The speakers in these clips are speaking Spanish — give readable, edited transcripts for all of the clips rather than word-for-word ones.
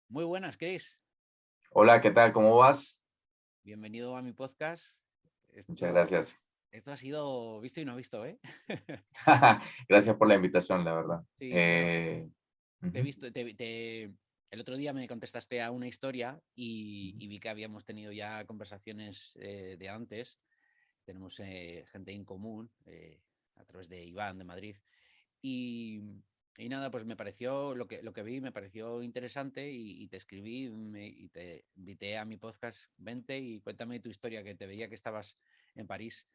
Muy buenas, Chris. Hola, ¿qué tal? ¿Cómo vas? Bienvenido a mi podcast. Muchas Esto, gracias. esto ha sido visto y no visto, ¿eh? Gracias por la invitación, la verdad. Sí, bueno, te he Ujú. visto, el otro día me contestaste a una historia y vi que habíamos tenido ya conversaciones de antes. Tenemos gente en común a través de Iván de Madrid. Y, y nada, pues me pareció, lo que vi me pareció interesante y te escribí y te invité a mi podcast. Vente y cuéntame tu historia, que te veía que estabas en París.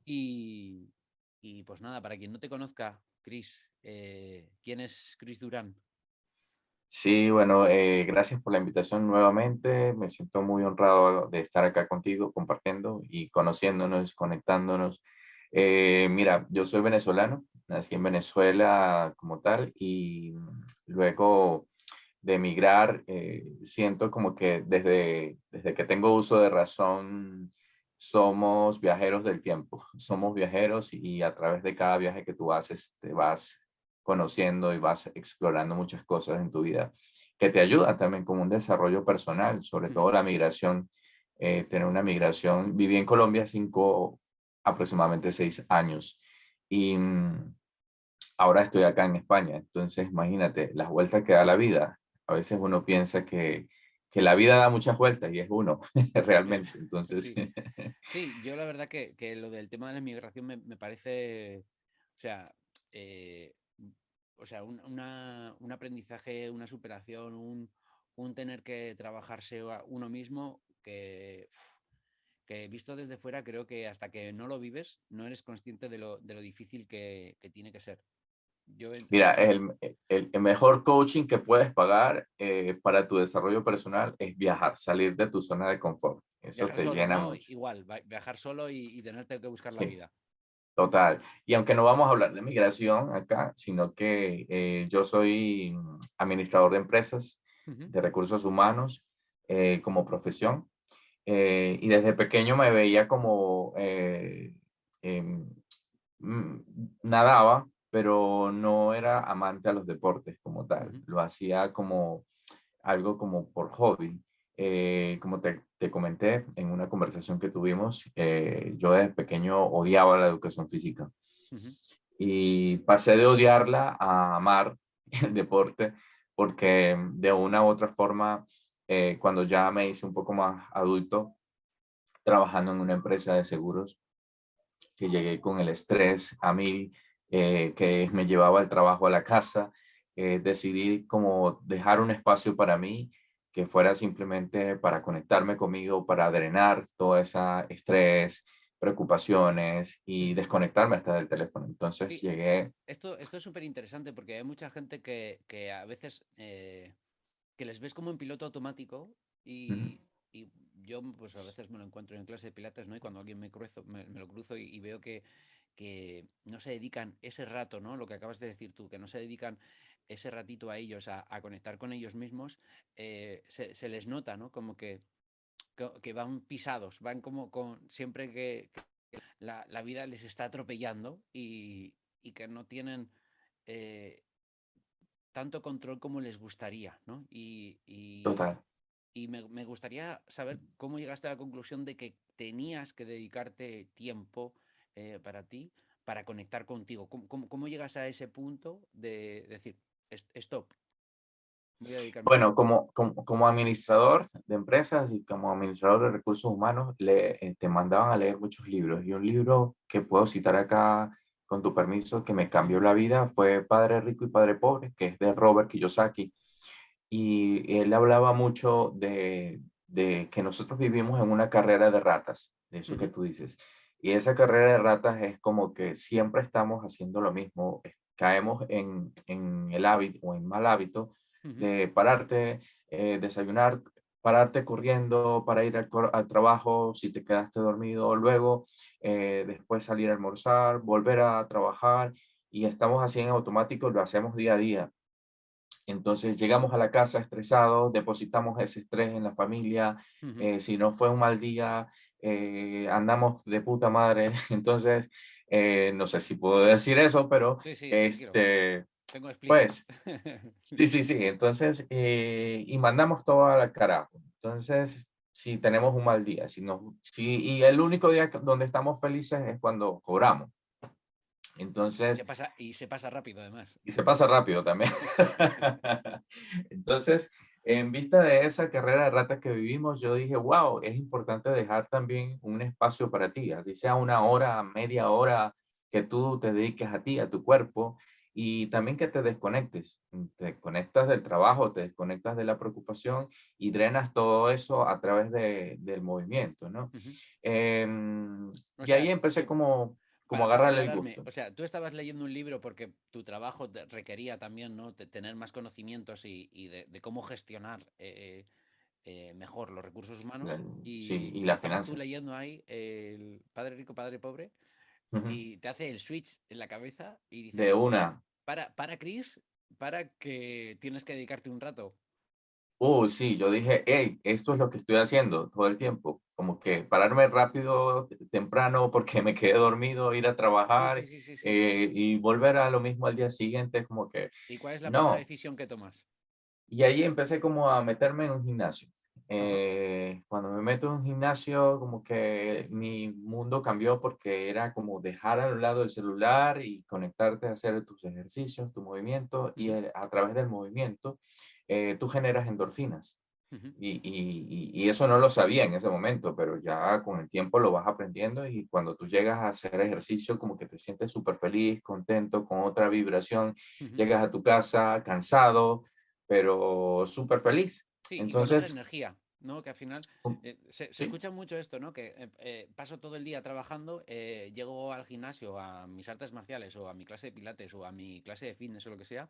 Y, y pues nada, para quien no te conozca, Chris, ¿quién es Chris Durán? Sí, bueno, gracias por la invitación nuevamente. Me siento muy honrado de estar acá contigo, compartiendo y conociéndonos, conectándonos. Mira, yo soy venezolano, nací en Venezuela como tal y luego de emigrar, siento como que desde que tengo uso de razón, somos viajeros del tiempo, somos viajeros y a través de cada viaje que tú haces, te vas conociendo y vas explorando muchas cosas en tu vida que te ayudan también como un desarrollo personal, sobre todo Ujú. la migración, tener una migración. Viví en Colombia aproximadamente 6 años y ahora estoy acá en España. Entonces, imagínate las vueltas que da la vida. A veces uno piensa que la vida da muchas vueltas y es uno, Es- realmente. Entonces, sí, sí, yo la verdad que lo del tema de la inmigración me parece, o sea, eh, un aprendizaje, una superación, un tener que trabajarse a uno mismo que visto desde fuera creo que hasta que no lo vives no eres consciente de lo difícil que tiene que ser. Yo mira, el mejor coaching que puedes pagar para tu desarrollo personal es viajar, salir de tu zona de confort. Eso viajar te solo, llena ¿no? mucho. Igual, viajar solo y tenerte que buscar la Sí, vida. total. Y aunque no vamos a hablar de migración acá, sino que yo soy administrador de empresas, Ujú. de recursos humanos, como profesión. Y desde pequeño me veía como em, mm, nadaba, pero no era amante a los deportes como tal. Ujú. Lo hacía como algo como por hobby. Como te comenté en una conversación que tuvimos, yo desde pequeño odiaba la educación física Ujú. y pasé de odiarla a amar el deporte porque de una u otra forma, cuando ya me hice un poco más adulto, trabajando en una empresa de seguros, que llegué con el estrés a mí, que me llevaba el trabajo a la casa, decidí como dejar un espacio para mí que fuera simplemente para conectarme conmigo, para drenar todo ese estrés, preocupaciones y Ujú. desconectarme hasta del teléfono. Entonces Sí, llegué. esto es súper interesante porque hay mucha gente que a veces que les ves como en piloto automático Ujú. y yo pues a veces me lo encuentro en clase de pilates, ¿no? Y cuando alguien me lo cruzo y veo que no se dedican ese rato, ¿no? Lo que acabas de decir tú, que no se dedican ese ratito a ellos, a conectar con ellos mismos, se les nota, ¿no? Como que van pisados, van como con siempre que la vida les está atropellando y que no tienen eh, tanto control como les gustaría, ¿no? Total. Y me gustaría saber cómo llegaste a la conclusión de que tenías que dedicarte tiempo para ti, para conectar contigo. ¿Cómo llegas a ese punto de decir, stop, voy a dedicarme a mí"? Bueno, como administrador de empresas y como administrador de recursos humanos, te mandaban a leer muchos libros. Y un libro que puedo citar acá, con tu permiso, que me cambió Ujú. la vida fue Padre Rico y Padre Pobre, que es de Robert Kiyosaki. Y él hablaba mucho de que nosotros vivimos en una carrera de ratas, de eso que Ujú. tú dices. Y esa carrera de ratas es como que siempre estamos haciendo lo mismo, caemos en el hábito o en mal hábito Ujú. de pararte, desayunar, pararte corriendo para ir al trabajo, si te quedaste dormido, luego después salir a almorzar, volver a trabajar y estamos así en automático, lo hacemos día a día. Entonces llegamos a la casa estresados, depositamos ese estrés en la familia, Ujú. si no fue un mal día, andamos de puta madre. Entonces, no sé si puedo decir eso, pero Sí, sí, tranquilo. este, Tengo split. Pues, sí, sí, sí. Entonces, y mandamos todo al carajo. Entonces, si tenemos un mal día, y el único día donde estamos felices es cuando cobramos. Entonces, Y se pasa rápido, además. y se pasa rápido también. Entonces, en vista de esa carrera de ratas que vivimos, yo dije, wow, es importante dejar también un espacio para ti, así sea una hora, media hora que tú te dediques a ti, a tu cuerpo, y también que te desconectes. Te desconectas del trabajo, te desconectas de la preocupación y drenas todo eso a través del movimiento, ¿no? Ujú. O Y ahí sea, empecé como para agarrarle el aclararme, gusto. o sea, tú estabas leyendo un libro porque tu trabajo requería también, ¿no? Tener más conocimientos y de cómo gestionar mejor los recursos humanos. Sí, y Y las estabas tú finanzas. leyendo ahí el Padre Rico, Padre Pobre Ujú. y te hace el switch en la cabeza y De dices, una. para Chris, para que tienes que dedicarte un rato. Sí, yo dije, hey, esto es lo que estoy haciendo todo el tiempo, como que pararme rápido, temprano, porque me quedé dormido, ir a Sí, sí, trabajar sí, sí, sí. y volver a lo mismo al día siguiente, como que ¿Y cuál es la primera no. decisión que tomas? Y ahí empecé como a meterme en un gimnasio. Ajá. Cuando me meto en un gimnasio, como que mi mundo cambió porque era como dejar a un lado el celular y conectarte a hacer tus ejercicios, tu movimiento, y Ujú, a través del movimiento tú generas endorfinas. ujú, Y eso no lo sabía en ese momento, pero ya con el tiempo lo vas aprendiendo y cuando tú llegas a hacer ejercicio, como que te sientes súper feliz, contento, con otra vibración, ujú. llegas a tu casa cansado, pero súper feliz. Sí, y con otra Entonces, energía, ¿no? Que al final se sí, escucha mucho esto, ¿no? Que paso todo el día trabajando, llego al gimnasio, a mis artes marciales o a mi clase de pilates o a mi clase de fitness o lo que sea,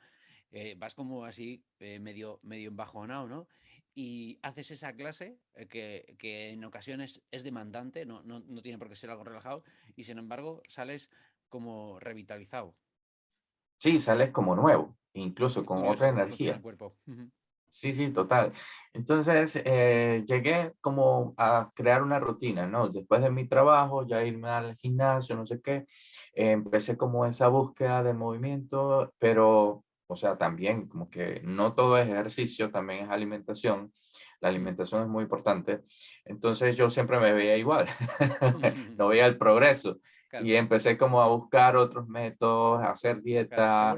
vas como así medio embajonado, ¿no? Y haces esa clase que en ocasiones es demandante, no tiene por qué ser algo relajado, y sin embargo sales como revitalizado. sí, sales como nuevo, incluso Es con otra curioso cómo funciona energía. el cuerpo. Ujú, Sí, sí, total. Entonces, llegué como a crear una rutina, ¿no? Después de mi trabajo, ya irme al gimnasio, no sé qué, empecé como esa búsqueda de movimiento, pero, o sea, también como que no todo es ejercicio, también es alimentación. La ujú, alimentación es muy importante. Entonces, yo siempre me veía igual, ujú. no veía el progreso. Claro. Y empecé como a buscar otros métodos, a hacer Claro, dieta.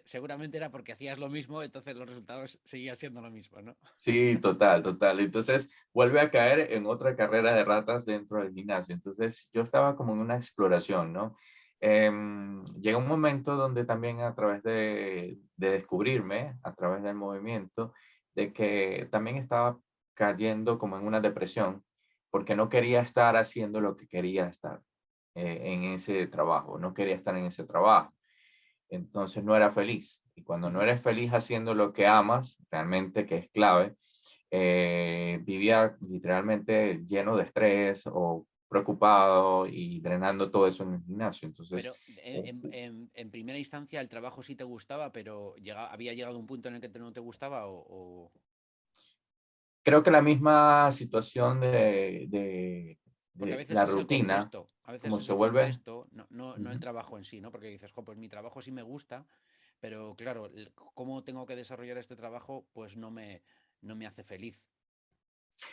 seguramente era porque hacías lo mismo, entonces los resultados seguían siendo lo mismo, ¿no? Sí, total, total. Entonces vuelve a caer en otra carrera de ratas dentro del gimnasio. Entonces yo estaba como en una exploración, ¿no? Llega un momento donde también a través de descubrirme, a través del movimiento, de que también estaba cayendo como en una depresión porque no quería estar haciendo lo que quería estar en ese trabajo, no quería estar en ese trabajo, entonces no era feliz. Y cuando no Ujú. eres feliz haciendo lo que amas, realmente que es clave, vivía literalmente lleno de estrés o preocupado y drenando todo eso en el gimnasio. Entonces, Pero en primera instancia el trabajo sí te gustaba, pero había llegado un punto en el que no te gustaba creo que la misma situación porque a de veces la es el rutina, contexto, a veces como es se el vuelve, contexto, no el ujú. trabajo en sí, ¿no? Porque dices, jo, pues mi trabajo sí me gusta, pero claro, cómo tengo que desarrollar este trabajo, pues no me hace feliz.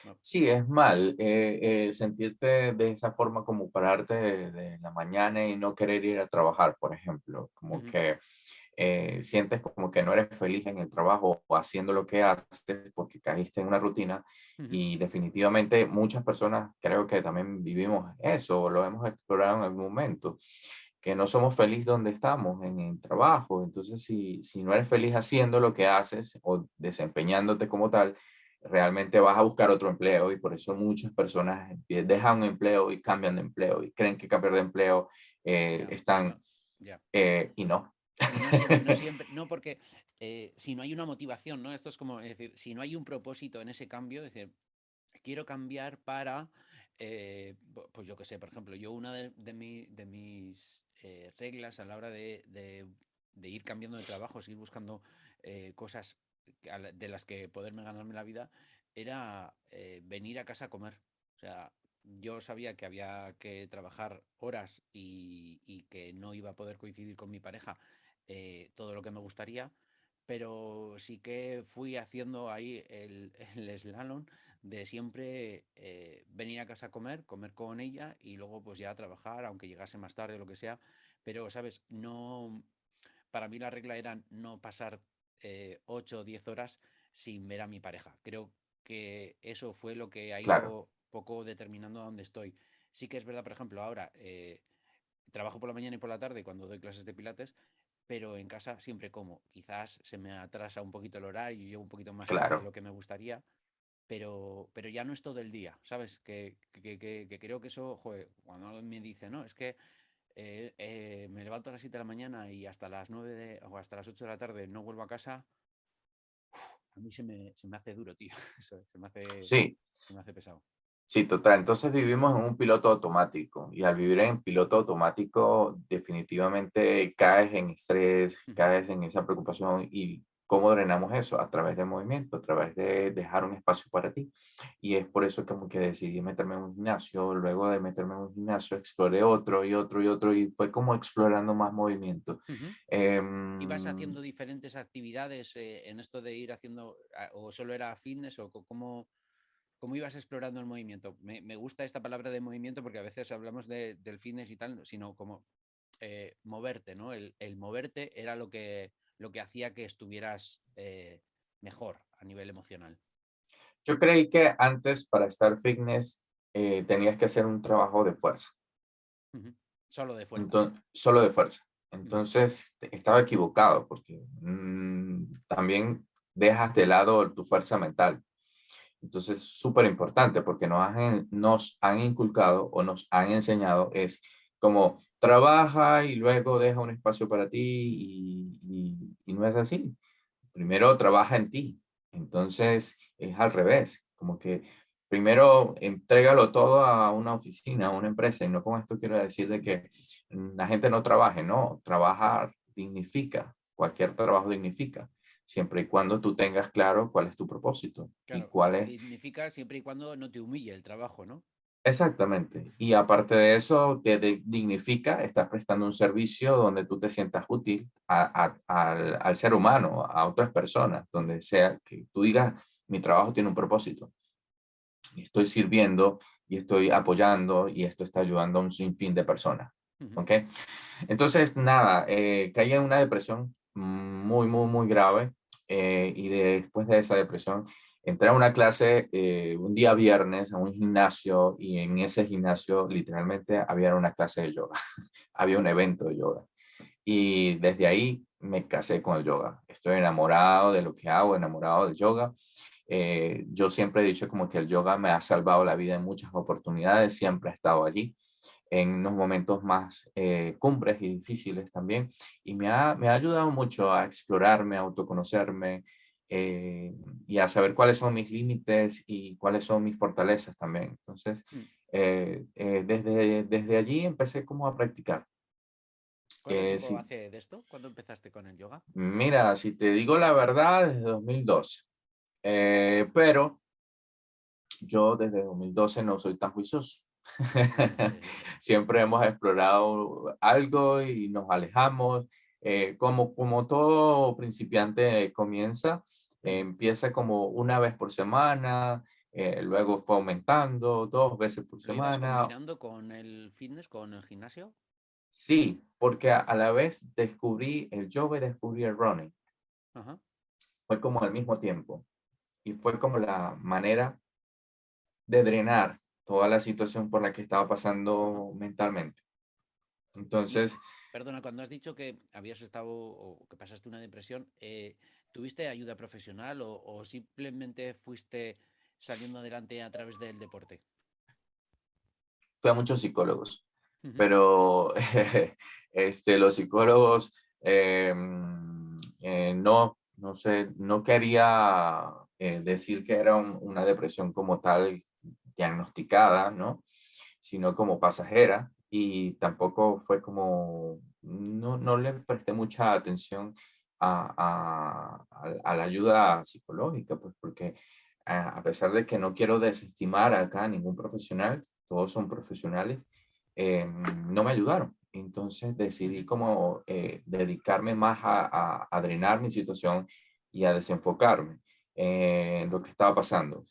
No. Sí, es mal sentirte de esa forma como pararte de la mañana y no querer ir a trabajar, por ejemplo, como Ujú, que sientes como que no eres feliz en el trabajo o haciendo lo que haces porque caíste en una rutina ujú. y definitivamente muchas personas creo que también vivimos eso o lo hemos explorado en algún momento, que no somos felices donde estamos, en el trabajo. Entonces, si no eres feliz haciendo lo que haces o desempeñándote como tal, realmente vas a buscar otro empleo y por eso muchas personas dejan un empleo y cambian de empleo y creen que cambiar de empleo Ya, y están no, ya. y no. Y no siempre, no porque si no hay una motivación, ¿no? Esto es como, es decir, si no hay un propósito en ese cambio, es decir, quiero cambiar para, pues yo qué sé, por ejemplo, yo una de mis reglas a la hora de ir cambiando de trabajo, seguir buscando cosas de las que poderme ganarme la vida, era venir a casa a comer. O sea, yo sabía que había que trabajar horas y que no iba a poder coincidir con mi pareja todo lo que me gustaría, pero sí que fui haciendo ahí el slalom de siempre venir a casa a comer con ella y luego pues ya a trabajar, aunque llegase más tarde o lo que sea. Pero, ¿sabes? No, para mí la regla era no pasar 8 o 10 horas sin ver a mi pareja. Creo que eso fue lo que ha Claro, ido poco determinando a dónde estoy. Sí que es verdad, por ejemplo, ahora trabajo por la mañana y por la tarde cuando doy clases de pilates, pero en casa siempre como. Quizás se me atrasa un poquito el horario y llego un poquito más tarde de claro. lo que me gustaría, pero ya no es todo el día, ¿sabes? Que creo que eso, joder, cuando alguien me dice, no, es que me levanto a las 7 de la mañana y hasta las 9 o hasta las 8 de la tarde no vuelvo a casa, a mí se me hace duro, tío. Eso, Sí, se me hace pesado. sí, total. Entonces vivimos en un piloto automático y al vivir en piloto automático definitivamente caes en estrés, Ujú. caes en esa preocupación y ¿cómo drenamos eso? A través del movimiento, a través de dejar un espacio para ti. Y es por eso como que decidí meterme en un gimnasio. Luego de meterme en un gimnasio exploré otro y otro y otro y fue como explorando más movimiento. Ujú. ¿Ibas Em, haciendo diferentes actividades en esto de ir haciendo, o solo era fitness, o cómo ibas explorando el movimiento? Me gusta esta palabra de movimiento porque a veces hablamos del fitness y tal, sino como moverte, ¿no? El moverte era lo que hacía que estuvieras mejor a nivel emocional. yo creí que antes para estar fitness tenías que hacer un trabajo de fuerza. Ujú. Solo de fuerza. Entonces, solo de fuerza. Ujú. Entonces, estaba equivocado porque también dejas de lado tu fuerza mental. Entonces, súper importante porque nos han inculcado o nos han enseñado es como trabaja y luego deja un espacio para ti y no es así. Primero trabaja en ti. Entonces, es al revés, como que primero entrégalo todo a una oficina, a una empresa, y no con esto quiero decir de que la gente no trabaje, no, trabajar dignifica, cualquier trabajo dignifica, siempre y cuando tú tengas claro cuál es tu propósito y Claro, cuál es. dignifica siempre y cuando no te humille el trabajo, ¿no? Exactamente. Y aparte de eso, dignifica, estás prestando un servicio donde tú te sientas útil al ser humano, a otras personas, donde sea que tú digas, mi trabajo tiene un propósito. Y estoy sirviendo y estoy apoyando y esto está ayudando a un sinfín de personas. Ujú. ¿Ok? Entonces, nada, caí en una depresión muy, muy, muy grave y después de esa depresión entré a una clase un día viernes a un gimnasio y en ese gimnasio literalmente había una clase de yoga, había un evento de yoga y desde ahí me casé con el yoga. Estoy enamorado de lo que hago, enamorado del yoga. Yo siempre he dicho como que el yoga me ha salvado la vida en muchas oportunidades, siempre ha estado allí en unos momentos más cumbres y difíciles también. Y me ha ayudado mucho a explorarme, a autoconocerme eh, y a saber cuáles son mis límites y cuáles son mis fortalezas también. Entonces, Mm. desde allí empecé como a practicar. ¿Cuánto tiempo Sí, hace de esto? ¿Cuándo empezaste con el yoga? mira, si te digo la verdad, desde 2012. Pero yo desde 2012 no soy tan juicioso. Siempre hemos explorado algo y nos alejamos. Como todo principiante comienza, Ujú. empieza como una vez por semana, luego fue aumentando, 2 veces por ¿Lo ibas semana. combinando con el fitness, con el gimnasio? Sí, porque a la vez descubrí el yoga y descubrí el running. Ajá. Fue como al mismo tiempo y fue como la manera de drenar toda la situación por la que estaba Ajá. pasando mentalmente. Y Entonces, perdona, cuando has dicho que habías estado o que pasaste una depresión, ¿tuviste ayuda profesional o simplemente fuiste saliendo adelante a través del deporte? fui a muchos psicólogos, Ujú. pero los psicólogos no sé, no quería decir que era una depresión como tal diagnosticada, ¿no? Sino como pasajera y tampoco fue como, no le presté mucha atención a la ayuda psicológica, pues porque a pesar de que no quiero desestimar acá a ningún profesional, todos son profesionales, no me ayudaron. Entonces decidí Ujú. como dedicarme más a drenar mi situación y a desenfocarme en lo que estaba pasando.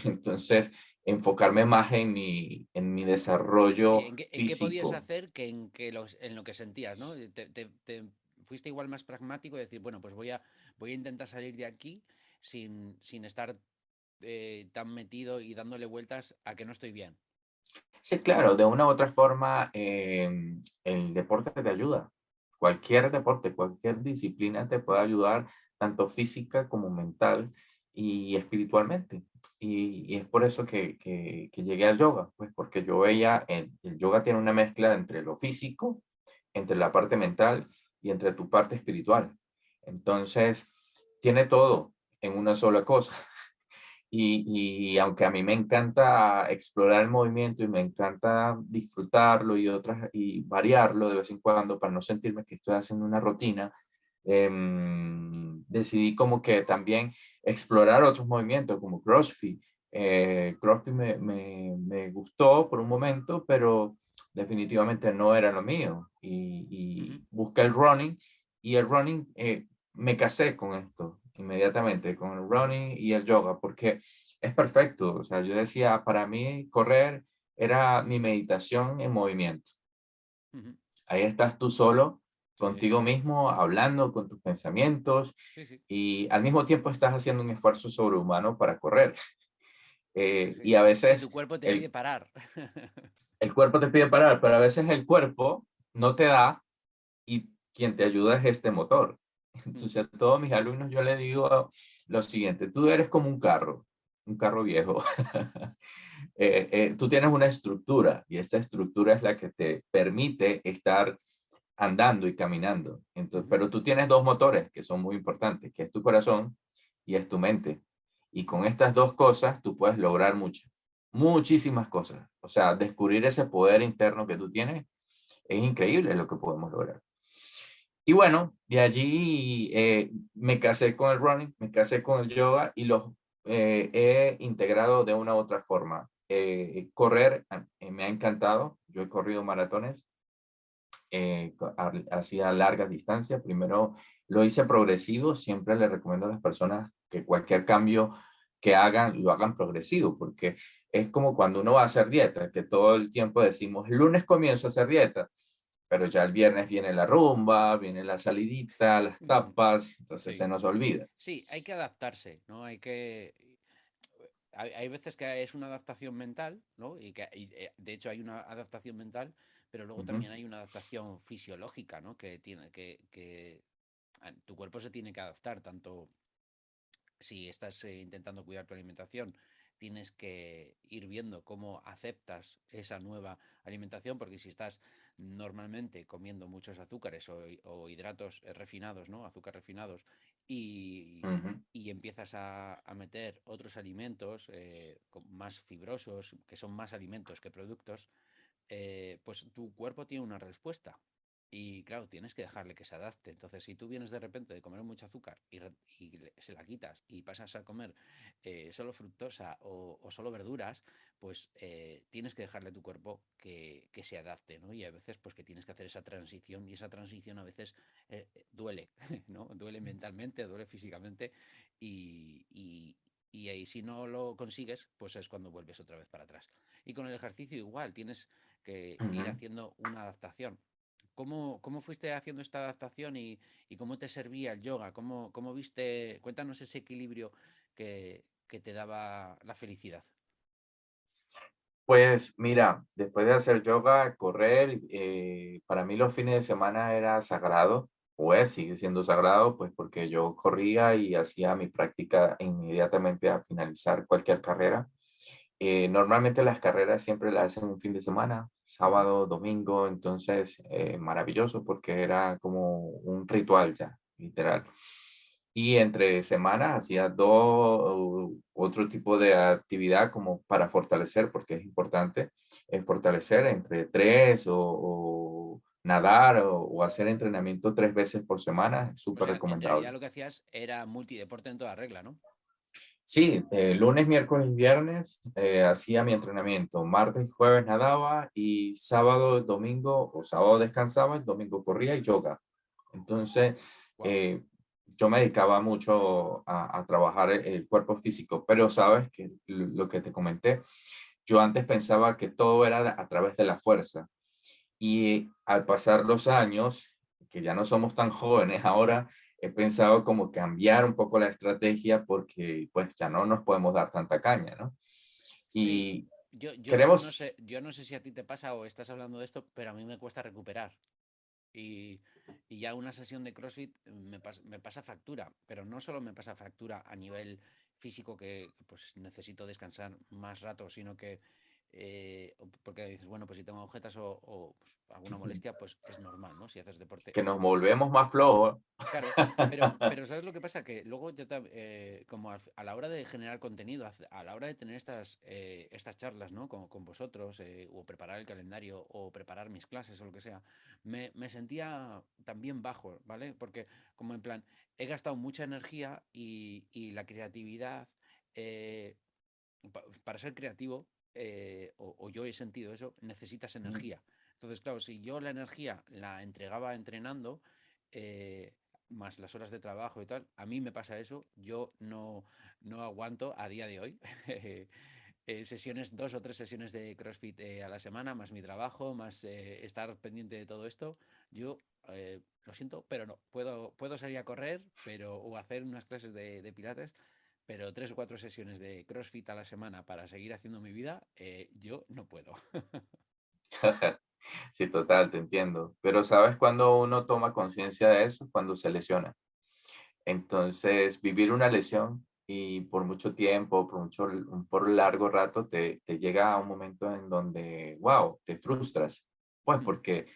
Entonces, enfocarme más en mi Oye, desarrollo en qué podías físico. hacer que en lo que sentías, ¿no? Te fuiste igual más pragmático y decir, bueno, pues voy a intentar salir de aquí sin estar tan metido y dándole vueltas a que no estoy bien. Sí, claro, de una u otra forma, el deporte te ayuda. Cualquier deporte, cualquier disciplina te puede ayudar, tanto física como mental y espiritualmente. Y es por eso que llegué al yoga, pues porque yo veía, el yoga tiene una mezcla entre lo físico, entre la parte mental y entre tu parte espiritual. Entonces, tiene todo en una sola cosa. Y aunque a mí me encanta explorar el movimiento y me encanta disfrutarlo y otras y variarlo de vez en cuando para no sentirme que estoy haciendo una rutina, decidí como que también explorar otros movimientos como CrossFit. CrossFit me gustó por un momento, pero definitivamente no era lo mío. Ujú. Y busqué el running y el running me casé con esto inmediatamente, con el running y el yoga, porque es perfecto. O sea, yo decía, para mí correr era mi meditación en movimiento. Ujú. Ahí estás tú solo, Sí, sí, contigo mismo, hablando con tus pensamientos sí, sí, y al mismo tiempo estás haciendo un esfuerzo sobrehumano para correr. sí, sí. Y a Que tu veces cuerpo te pide el, parar. el cuerpo te pide parar, pero a veces el cuerpo no te da y quien te ayuda es este motor. Entonces Ujú. a todos mis alumnos yo les digo lo siguiente, tú eres como un carro viejo. Tú tienes una estructura y esta estructura es la que te permite estar andando y caminando. Entonces, Ujú. pero tú tienes dos motores que son muy importantes, que es tu corazón y es tu mente. Y con estas dos cosas tú puedes lograr mucho, muchísimas cosas. O sea, descubrir ese poder interno que tú tienes es increíble lo que podemos lograr. Y bueno, de allí me casé con el running, me casé con el yoga y los he integrado de una u otra forma. Correr me ha encantado. Yo he corrido maratones, hacía largas distancias. Primero lo hice progresivo. Siempre le recomiendo a las personas que cualquier cambio que hagan, lo hagan progresivo, porque es como cuando uno va a hacer dieta, que todo el tiempo decimos, el lunes comienzo a hacer dieta, pero ya el viernes viene la rumba, viene la salidita, las tapas, entonces Sí. se nos olvida. Sí, hay que adaptarse, ¿no? Hay veces que es una adaptación mental, ¿no? De hecho hay una adaptación mental, pero luego Ujú, también hay una adaptación fisiológica, ¿no? Que tu cuerpo se tiene que adaptar, tanto si estás intentando cuidar tu alimentación, tienes que ir viendo cómo aceptas esa nueva alimentación, porque si estás normalmente comiendo muchos azúcares o hidratos refinados, ¿no? Azúcar refinados, y, ujú, y empiezas a meter otros alimentos más fibrosos, que son más alimentos que productos, pues tu cuerpo tiene una respuesta. Y claro, tienes que dejarle que se adapte. Entonces, si tú vienes de repente de comer mucho azúcar y se la quitas y pasas a comer solo fructosa o solo verduras, pues tienes que dejarle a tu cuerpo que se adapte, ¿no? Y a veces, pues que tienes que hacer esa transición y esa transición a veces duele, ¿no? Duele mentalmente, duele físicamente y ahí si no lo consigues, pues es cuando vuelves otra vez para atrás. Y con el ejercicio igual, tienes que ir ujú. haciendo una adaptación. ¿Cómo fuiste haciendo esta adaptación y cómo te servía el yoga? ¿Cómo viste? Cuéntanos ese equilibrio que te daba la felicidad. Pues mira, después de hacer yoga, correr, para mí los fines de semana era sagrado, pues sigue siendo sagrado, pues porque yo corría y hacía mi práctica inmediatamente a finalizar cualquier carrera. Normalmente las carreras siempre las hacen un fin de semana, Ujú. sábado, domingo, entonces maravilloso porque era como un ritual ya, literal. Y entre semanas hacía dos otro tipo de actividad como para fortalecer, porque es importante fortalecer entre tres o nadar o hacer entrenamiento 3 veces por semana, es O súper sea, en realidad recomendable. lo que hacías era multideporte en toda regla, ¿no? Sí, lunes, miércoles y viernes hacía mi entrenamiento. Martes y jueves nadaba y sábado, domingo o sábado descansaba, el domingo corría y yoga. Entonces, Wow. eh, yo me dedicaba mucho a trabajar el cuerpo físico, pero sabes que lo que te comenté, yo antes pensaba que todo era a través de la fuerza y al pasar los años, que ya no somos tan jóvenes ahora, he pensado como cambiar un poco la estrategia porque pues ya no nos podemos dar tanta caña, ¿no? Sí, Y yo queremos no sé si a ti te pasa o estás hablando de esto, pero a mí me cuesta recuperar. Y, y ya una sesión de CrossFit me pasa factura, pero no solo me pasa factura a nivel físico que pues necesito descansar más rato, sino que porque dices, bueno, pues si tengo agujetas o, pues, alguna molestia, pues es normal, ¿no? Si haces deporte. que nos volvemos más flojos. Claro, pero ¿sabes lo que pasa? Que luego yo como a la hora de generar contenido, a la hora de tener estas charlas, ¿no? Con vosotros, o preparar el calendario, o preparar mis clases, o lo que sea, me sentía también bajo, ¿vale? Porque como en plan, he gastado mucha energía y la creatividad, eh, para ser creativo, o yo he sentido eso, necesitas energía. Entonces, claro, si yo la energía la entregaba entrenando, eh, más las horas de trabajo y tal, a mí me pasa eso, yo no aguanto a día de hoy. Sesiones, 2 o 3 sesiones de CrossFit a la semana, más mi trabajo, más estar pendiente de todo esto. Yo lo siento, pero no. Puedo salir a correr, o hacer unas clases de pilates, pero 3 o 4 sesiones de CrossFit a la semana para seguir haciendo mi vida, yo no puedo. Sí, total, te entiendo. Pero ¿sabes cuando uno toma conciencia de eso? Cuando se lesiona. Entonces, vivir una lesión y por mucho tiempo, por largo rato, te llega a un momento en donde, wow, te frustras. Pues porque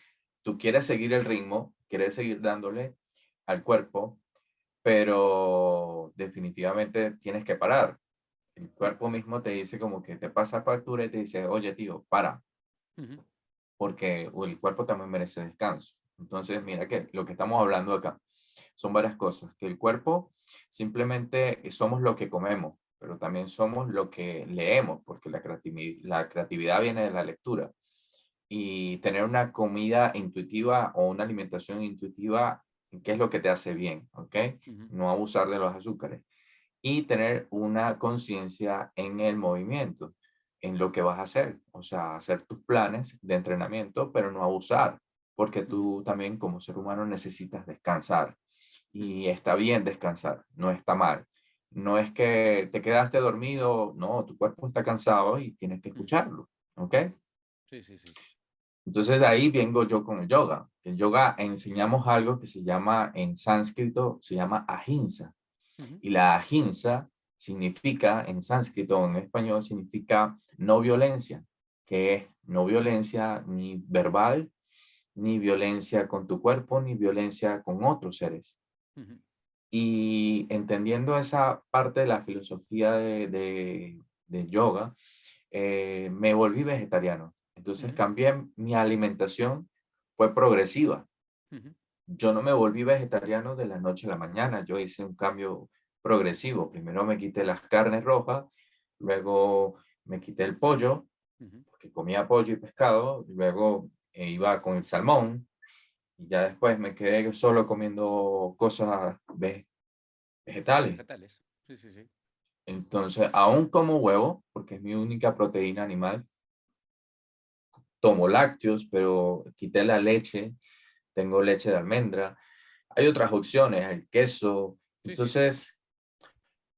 tú quieres seguir el ritmo, quieres seguir dándole al cuerpo, pero definitivamente tienes que parar. El cuerpo mismo te dice como que te pasa factura y te dice, oye, tío, para, porque el cuerpo también merece descanso. Entonces, mira que lo que estamos hablando acá son varias cosas, que el cuerpo simplemente somos lo que comemos, pero también somos lo que leemos, porque la creatividad viene de la lectura. Y tener una comida intuitiva o una alimentación intuitiva, ¿qué es lo que te hace bien? ¿Ok? No abusar de los azúcares. Y tener una conciencia en el movimiento, en lo que vas a hacer. O sea, hacer tus planes de entrenamiento, pero no abusar, porque tú también como ser humano necesitas descansar. Y está bien descansar, no está mal. No es que te quedaste dormido, no, tu cuerpo está cansado y tienes que escucharlo, ¿ok? Sí, sí, sí. Entonces ahí vengo yo con el yoga. En yoga enseñamos algo que se llama, en sánscrito, se llama ahimsa. Y la ahimsa significa, en sánscrito o en español, significa no violencia, que es no violencia ni verbal, ni violencia con tu cuerpo, ni violencia con otros seres. Y entendiendo esa parte de la filosofía de yoga, me volví vegetariano. Entonces cambié mi alimentación, fue progresiva. Yo no me volví vegetariano de la noche a la mañana, yo hice un cambio progresivo. Primero me quité las carnes rojas, luego me quité el pollo, porque comía pollo y pescado, luego iba con el salmón, y ya después me quedé solo comiendo cosas vegetales. Vegetales. Sí, sí, sí. Entonces, aún como huevo, porque es mi única proteína animal, tomo lácteos, pero quité la leche, tengo leche de almendra. Hay otras opciones, el queso. Sí, sí, sí. Entonces,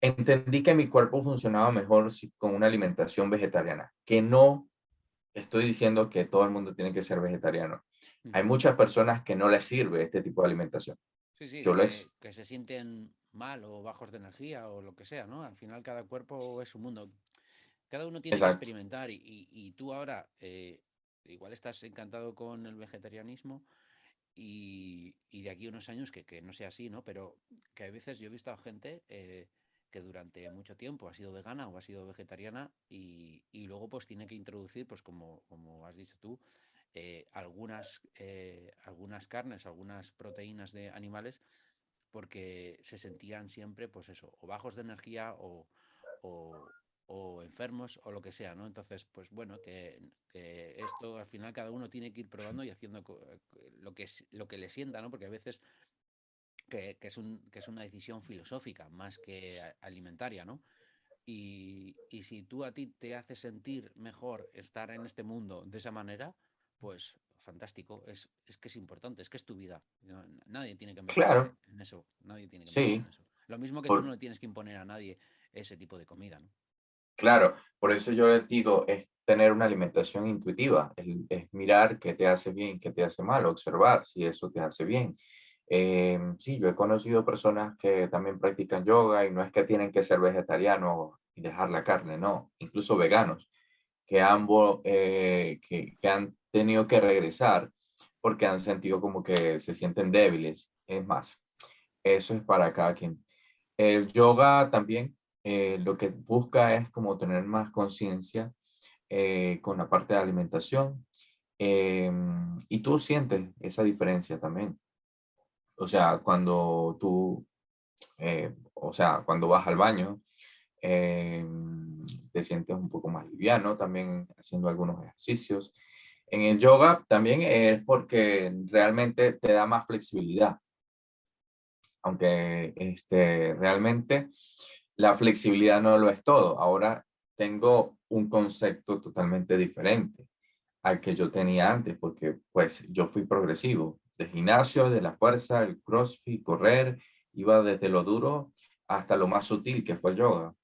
entendí que mi cuerpo funcionaba mejor con una alimentación vegetariana, que no estoy diciendo que todo el mundo tiene que ser vegetariano. Hay muchas personas que no les sirve este tipo de alimentación. Sí, sí, Yo lo ex que se sienten mal o bajos de energía o lo que sea, ¿no? Al final cada cuerpo es un mundo. Cada uno tiene que Exacto. experimentar y tú ahora igual estás encantado con el vegetarianismo y de aquí a unos años que no sea así, ¿no? Pero que a veces yo he visto a gente que durante mucho tiempo ha sido vegana o ha sido vegetariana y luego pues tiene que introducir, pues como has dicho tú, algunas carnes, algunas proteínas de animales porque se sentían siempre, pues eso, o bajos de energía o enfermos o lo que sea, ¿no? Entonces, pues bueno, que esto al final cada uno tiene que ir probando y haciendo lo que le sienta, ¿no? Porque a veces que es una decisión filosófica más que alimentaria, ¿no? Y si tú a ti te hace sentir mejor estar en este mundo de esa manera, pues fantástico, es que es importante, es que es tu vida. Nadie tiene que meterse Claro, en eso, nadie tiene que meterse sí, en eso. Lo mismo que tú no por, le tienes que imponer a nadie ese tipo de comida, ¿no? claro, por eso yo les digo, es tener una alimentación intuitiva, es mirar qué te hace bien, qué te hace mal, observar si eso te hace bien. Sí, yo he conocido personas que también practican yoga y no es que tienen que ser vegetarianos y dejar la carne, no, incluso veganos, que han tenido que regresar porque han sentido como que se sienten débiles. Es más, eso es para cada quien. El yoga también lo que busca es como tener más conciencia con la parte de alimentación y tú sientes esa diferencia también. O sea, cuando tú, o sea, cuando vas al baño, eh, te sientes un poco más liviano también haciendo algunos ejercicios. En el yoga también es porque realmente te da más flexibilidad, aunque realmente la flexibilidad no lo es todo. Ahora tengo un concepto totalmente diferente al que yo tenía antes, porque pues yo fui progresivo, de gimnasio, de la fuerza, el CrossFit, correr, iba desde lo duro hasta lo más sutil que fue el yoga.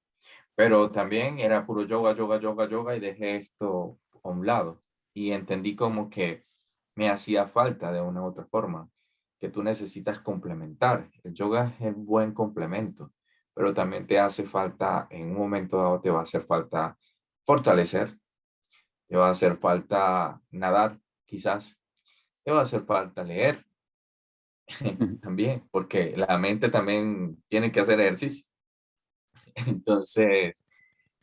Pero también era puro yoga, yoga, yoga, yoga y dejé esto a un lado y entendí como que me hacía falta de una u otra forma, que tú necesitas complementar. El yoga es un buen complemento, pero también te hace falta, en un momento dado te va a hacer falta fortalecer, te va a hacer falta nadar, quizás, te va a hacer falta leer también, porque la mente también tiene que hacer ejercicio. Entonces,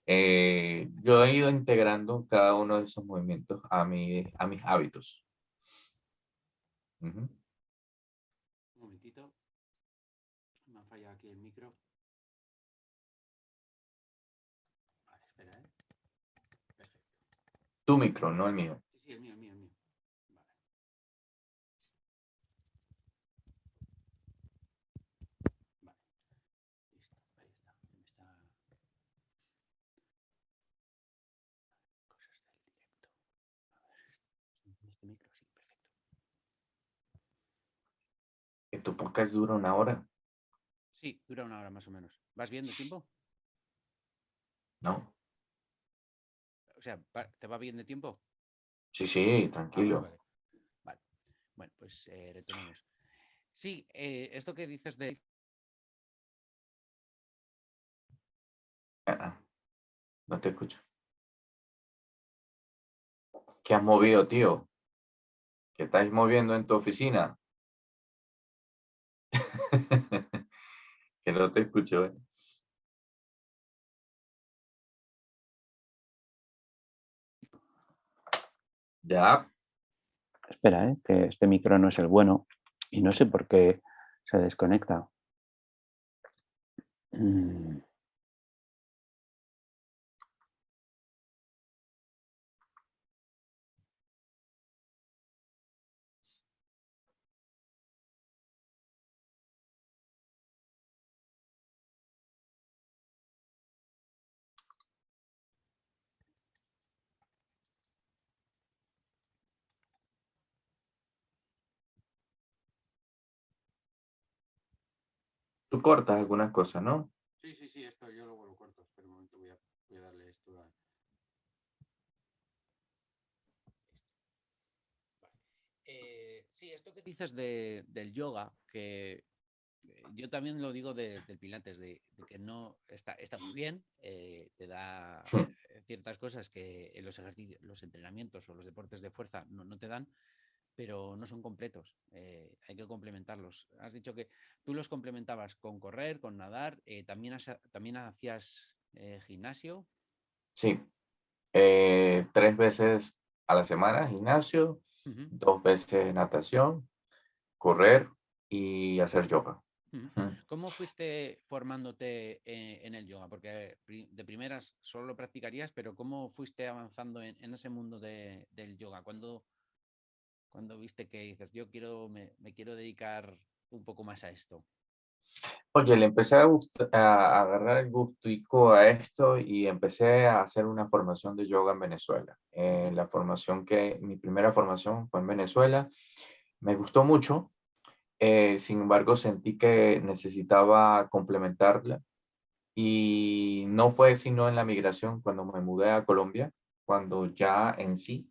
yo he ido integrando cada uno de esos movimientos a mis hábitos. Ujú. Un momentito, me ha fallado aquí el micro. Vale, espera, ¿eh? Perfecto. Tu micro, no el mío. Sí, sí, el mío, el mío, el mío. Vale. Vale, listo. Ahí está. Me está. Cosas del directo. A ver. Este micro, sí, perfecto. Tu podcast dura una hora, Sí, dura una hora más o menos. ¿Vas bien de tiempo? ¿no? O sea, ¿te va bien de tiempo? Sí, sí, Ah, vale, tranquilo. vale. Vale. Bueno, pues retomamos. Sí, esto que dices de... Ah, ah, no te escucho. ¿Qué has movido, tío? ¿Qué estáis moviendo en tu oficina? Que no te escucho, ¿eh? Ya, Espera, que este micro no es el bueno y no sé por qué se desconecta. Mm. tú cortas algunas cosas, ¿no? Sí, sí, sí, esto yo luego lo corto. Espera un momento, voy a darle esto a... Sí, esto que dices del yoga, que yo también lo digo del Pilates, de que no está muy bien, te da ciertas cosas que en los ejercicios, los entrenamientos o los deportes de fuerza no te dan, pero no son completos. Hay que complementarlos. Has dicho que tú los complementabas con correr, con nadar, también hacías gimnasio. Sí, 3 veces a la semana, gimnasio, Ujú, 2 veces natación, correr y hacer yoga. Ujú. Ujú. ¿Cómo fuiste formándote en el yoga? Porque de primeras solo lo practicarías, pero ¿cómo fuiste avanzando en ese mundo del yoga? ¿Cuándo viste que dices, yo me quiero dedicar un poco más a esto? Oye, le empecé a agarrar el gustico a esto y empecé a hacer una formación de yoga en Venezuela. Ujú, Mi primera formación fue en Venezuela. Me gustó mucho. Sin embargo, sentí que necesitaba complementarla y no fue sino en la migración cuando me mudé a Colombia, cuando ya en sí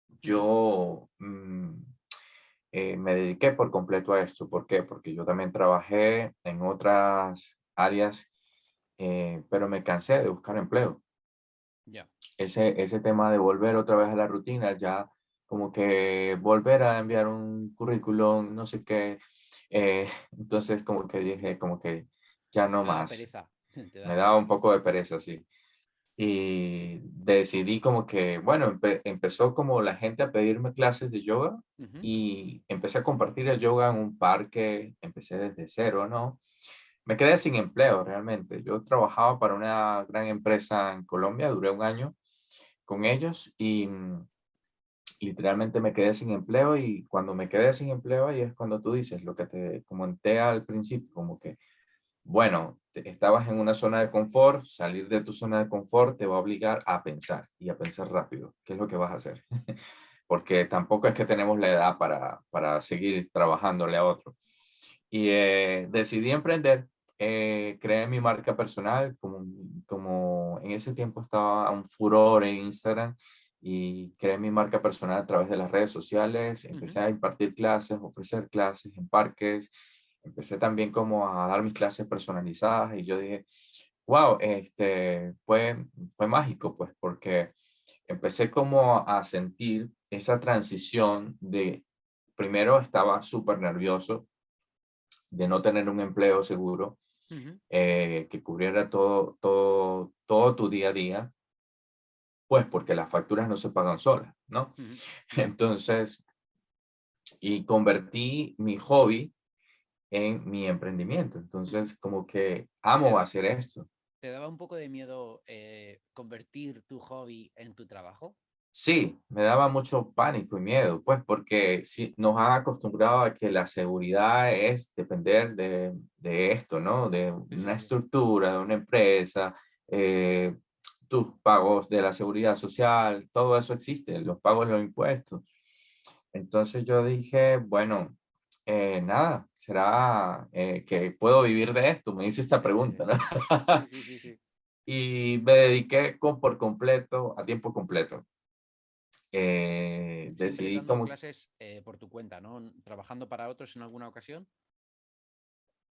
ujú. yo me dediqué por completo a esto. ¿Por qué? Porque yo también trabajé en otras áreas, pero me cansé de buscar empleo. Ya. Ese tema de volver otra vez a la rutina, ya como que volver a enviar un currículum, no sé qué. Entonces como que dije, como que ya no Te daba más. pereza. Te Me daba daba un pereza. poco de pereza, sí. Y decidí como que, bueno, empezó como la gente a pedirme clases de yoga Ujú, y empecé a compartir el yoga en un parque, empecé desde cero, ¿no? Me quedé sin empleo realmente. Yo trabajaba para una gran empresa en Colombia, duré un año con ellos y literalmente me quedé sin empleo y cuando me quedé sin empleo ahí es cuando tú dices lo que te comenté al principio, como que bueno, estabas en una zona de confort, salir de tu zona de confort te va a obligar a pensar y a pensar rápido. ¿Qué es lo que vas a hacer? Porque tampoco es que tenemos la edad para seguir trabajándole a otro. Y decidí emprender, creé mi marca personal, como en ese tiempo estaba un furor en Instagram y creé mi marca personal a través de las redes sociales, ujú. empecé a impartir clases, ofrecer clases en parques, empecé también como a dar mis clases personalizadas y yo dije, wow, fue mágico pues porque empecé como a sentir esa transición de, primero estaba súper nervioso de no tener un empleo seguro Ujú, que cubriera todo tu día a día, pues porque las facturas no se pagan solas, ¿no? ujú. Ya. Entonces, y convertí mi hobby en mi emprendimiento. Entonces, como que ¿Te, amo da- hacer esto. te daba un poco de miedo convertir tu hobby en tu trabajo? Sí, me daba mucho pánico y miedo, pues porque sí, nos han acostumbrado a que la seguridad es depender de esto, ¿no? De Sí, sí, una sí. estructura, de una empresa, eh, tus pagos de la seguridad social, todo eso existe, los pagos de los impuestos. Entonces yo dije, bueno, nada, será que puedo vivir de esto, me hice esta pregunta, ¿no? Sí, sí, sí, sí. Y me dediqué por completo, a tiempo completo. Siempre Decidí dando como, clases por tu cuenta, ¿no? Trabajando para otros en alguna ocasión.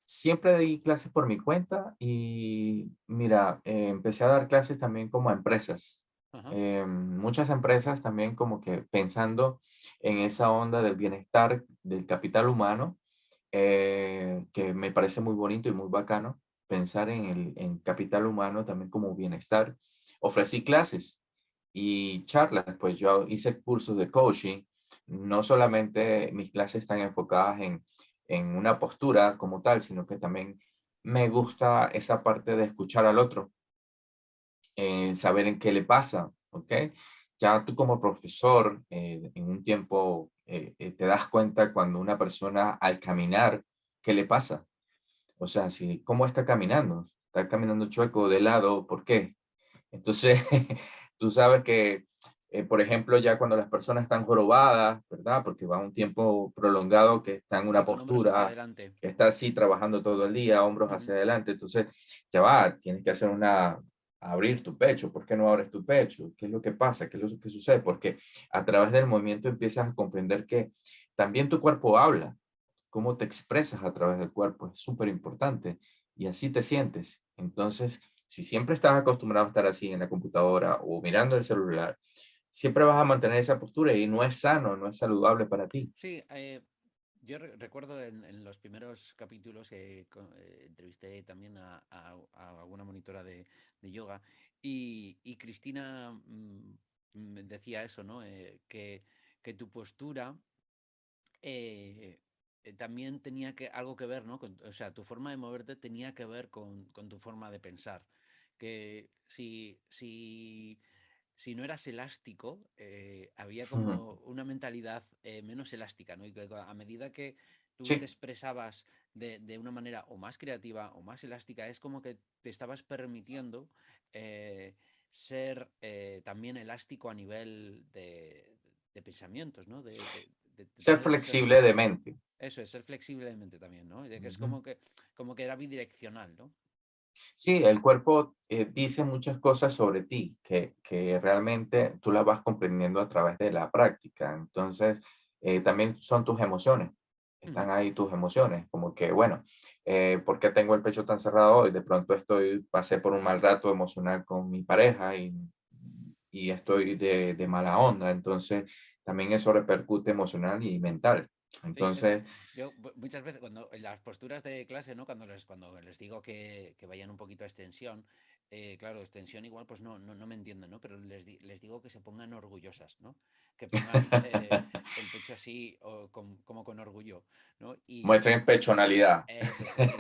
siempre di clases por mi cuenta y mira, empecé a dar clases también como a empresas. Ajá. Muchas empresas también como que pensando en esa onda del bienestar del capital humano, que me parece muy bonito y muy bacano, pensar en capital humano también como bienestar. Ofrecí clases y charlas, pues yo hice cursos de coaching. No solamente mis clases están enfocadas en una postura como tal, sino que también me gusta esa parte de escuchar al otro, saber en qué le pasa, ¿ok? Ya tú como profesor, en un tiempo te das cuenta cuando una persona al caminar, ¿qué le pasa? O sea, si, ¿cómo está caminando? Está caminando chueco de lado, ¿por qué? Entonces, tú sabes que, por ejemplo, ya cuando las personas están jorobadas, ¿verdad? Porque va un tiempo prolongado que está en Sí, una con hombros hacia postura, adelante. que está así trabajando todo el día, hombros Ujú. hacia adelante. Entonces, ya va, tienes que hacer abrir tu pecho. ¿Por qué no abres tu pecho? ¿Qué es lo que pasa? ¿Qué es lo que sucede? Porque a través del movimiento empiezas a comprender que también tu cuerpo habla, cómo te expresas a través del cuerpo es súper importante y así te sientes. Entonces, si siempre estás acostumbrado a estar así en la computadora o mirando el celular, siempre vas a mantener esa postura y no es sano, no es saludable para ti. Sí, yo recuerdo en los primeros capítulos entrevisté también a alguna monitora de yoga y Cristina me decía eso, ¿no? Que tu postura eh, también tenía algo que ver, ¿no? O sea, tu forma de moverte tenía que ver con tu forma de pensar. Que si no eras elástico, había Ujú. como una mentalidad menos elástica, ¿no? Y que a medida que tú te Sí, expresabas de una manera o más creativa o más elástica, es como que te estabas permitiendo eh, ser también elástico a nivel de pensamientos, ¿no? De ser tener ese flexible de mente. eso es, ser flexiblemente también, ¿no? De que es Ujú. como que era bidireccional, ¿no? Sí, el cuerpo dice muchas cosas sobre ti que realmente tú las vas comprendiendo a través de la práctica. Entonces, también son tus emociones. Ujú. Están ahí tus emociones, como que, bueno, ¿por qué tengo el pecho tan cerrado hoy? De pronto pasé por un mal rato emocional con mi pareja y estoy de mala onda. Entonces, también eso repercute emocional y mental. Sí, eso. Entonces, Yo muchas veces cuando en las posturas de clase, ¿no? Cuando les digo que vayan un poquito a extensión, claro, extensión igual pues no me entienden, ¿no? Pero les digo que se pongan orgullosas, ¿no? Que pongan el pecho así como con orgullo, ¿no? muestren pechonalidad. Eso es, sí.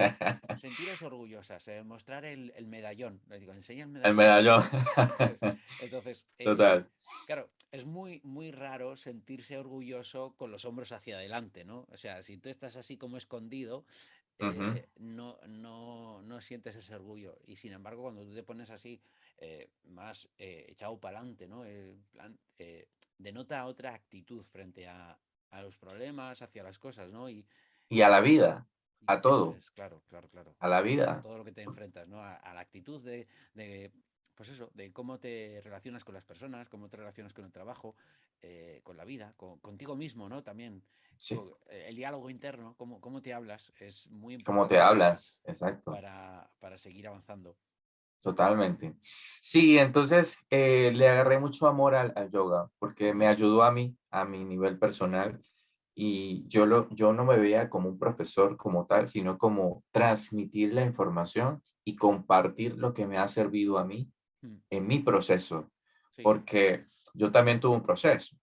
Sentiros orgullosas, mostrar el medallón. Les digo, enseña el El medallón. medallón. Entonces, Total. claro, es muy, muy raro sentirse orgulloso con los hombros hacia adelante, ¿no? O sea, si tú estás así como escondido, Ujú. no sientes ese orgullo. Y sin embargo, cuando tú te pones así, más echado para adelante, ¿no? En plan, denota otra actitud frente a los problemas, hacia las cosas, ¿no? Y a la Y vida, y a eso todo, es, claro, claro, claro. a la A vida. todo lo que te enfrentas, ¿no? A la actitud de, pues eso, de cómo te relacionas con las personas, cómo te relacionas con el trabajo, con la vida, contigo mismo, ¿no? También Sí, el diálogo interno, cómo te hablas, es muy como te importante hablas, exacto, para seguir avanzando. totalmente. Sí, entonces le agarré mucho amor al yoga porque me Ujú, ayudó a mi nivel personal y yo no me veía como un profesor como tal, sino como transmitir la información y compartir lo que me ha servido a mí mm, en mi proceso, sí, porque yo también tuve un proceso.